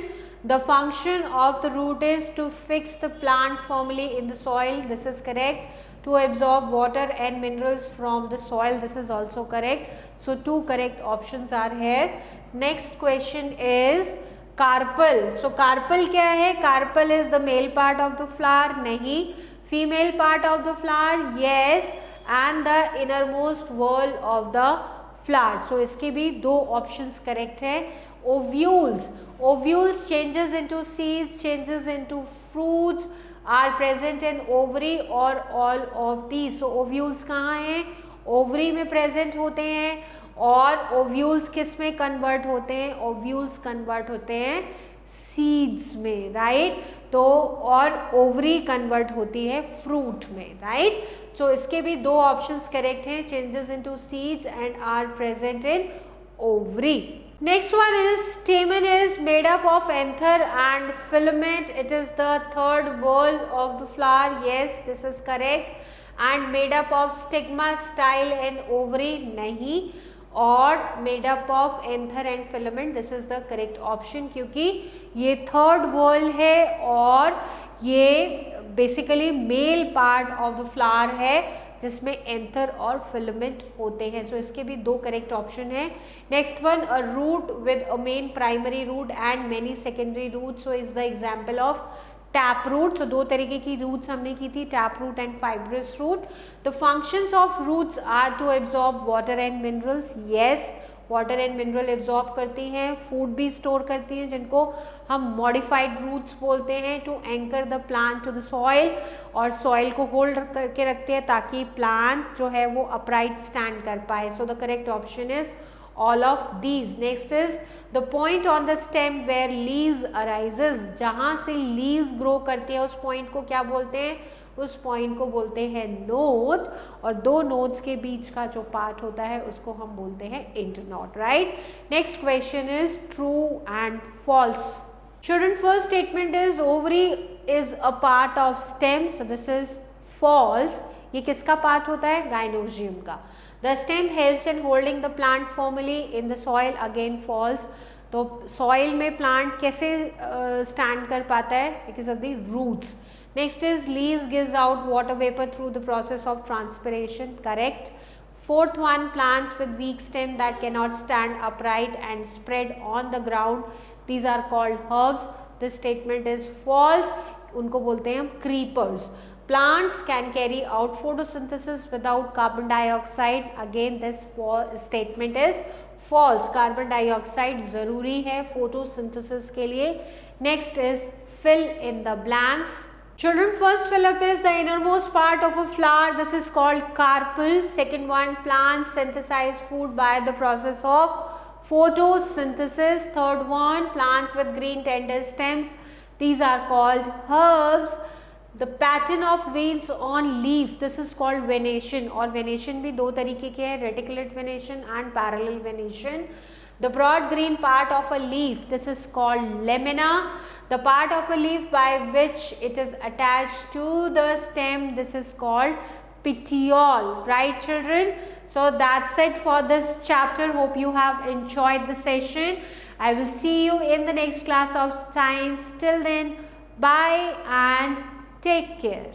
The function of the root is to fix the plant firmly in the soil. This is correct. To absorb water and minerals from the soil. This is also correct. So 2 correct options are here. Next question is carpel. So carpel क्या है? Carpel is the male part of the flower. नहीं. Female part of the flower? Yes. And the innermost wall of the flower. So इसके भी 2 options correct है. Ovules. Ovules changes into seeds, changes into fruits, are present in ovary or all of these. So ovules कहाँ हैं? ओवरी में प्रेजेंट होते हैं और ओव्यूल्स किस में कन्वर्ट होते हैं? ओव्यूल्स कन्वर्ट होते हैं सीड्स में, राइट? तो और ओवरी कन्वर्ट होती है फ्रूट में, राइट? सो इसके भी 2 ऑप्शंस करेक्ट हैं, changes into seeds and are present in ovary. Next one is stamen is made up of anther and filament. It is the third wall of the flower. Yes, this is correct. And made up of stigma, style and ovary. नहीं. और made up of anther and filament. This is the correct option क्योंकि ये third wall है और ये basically male part of the flower है जिसमें एंथर और फिलामेंट होते हैं. सो इसके भी 2 करेक्ट ऑप्शन है. Next one, a root with a main primary root and many secondary root. So is the example of tap root. So 2 तरीके की रूट्स हमने की थी, tap root and fibrous root. The functions of roots are to absorb water and minerals. Yes, water and mineral absorb करती हैं, फूड भी स्टोर करती हैं जिनको हम मॉडिफाइड रूट्स बोलते हैं. To anchor the plant to the soil, और सॉइल को होल्ड करके रखते हैं ताकि प्लांट जो है वो अपराइट स्टैंड कर पाए. So the correct option is all of these. Next is the point on the stem where leaves arises. जहाँ से leaves grow करते हैं उस point को क्या बोलते हैं? उस point को बोलते हैं node, और 2 nodes के बीच का जो part होता है उसको हम बोलते हैं internode, right? Next question is true and false. Children, first statement is ovary is a part of stem. So this is false. ये किसका part होता है? Gynoecium का. The stem helps in holding the plant firmly in the soil. Again false. तो soil में plant कैसे stand कर पाता है? Because of the roots. Next is leaves gives out water vapor through the process of transpiration. Correct. Fourth one, plants with weak stem that cannot stand upright and spread on the ground. These are called herbs. This statement is false. उनको बोलते हैं हम creepers. Plants can carry out photosynthesis without carbon dioxide. Again, this statement is false. Carbon dioxide जरूरी है photosynthesis के लिए. Next is fill in the blanks. Children, first fill up is the innermost part of a flower. This is called carpel. Second one, plants synthesize food by the process of photosynthesis. Third one, plants with green tender stems. These are called herbs. The pattern of veins on leaf, this is called venation. और venation भी 2 तरीके के हैं, reticulate venation and parallel venation. The broad green part of a leaf, this is called lamina. The part of a leaf by which it is attached to the stem, this is called petiole. Right, children? So that's it for this chapter. Hope you have enjoyed the session. I will see you in the next class of science. Till then, bye and take care.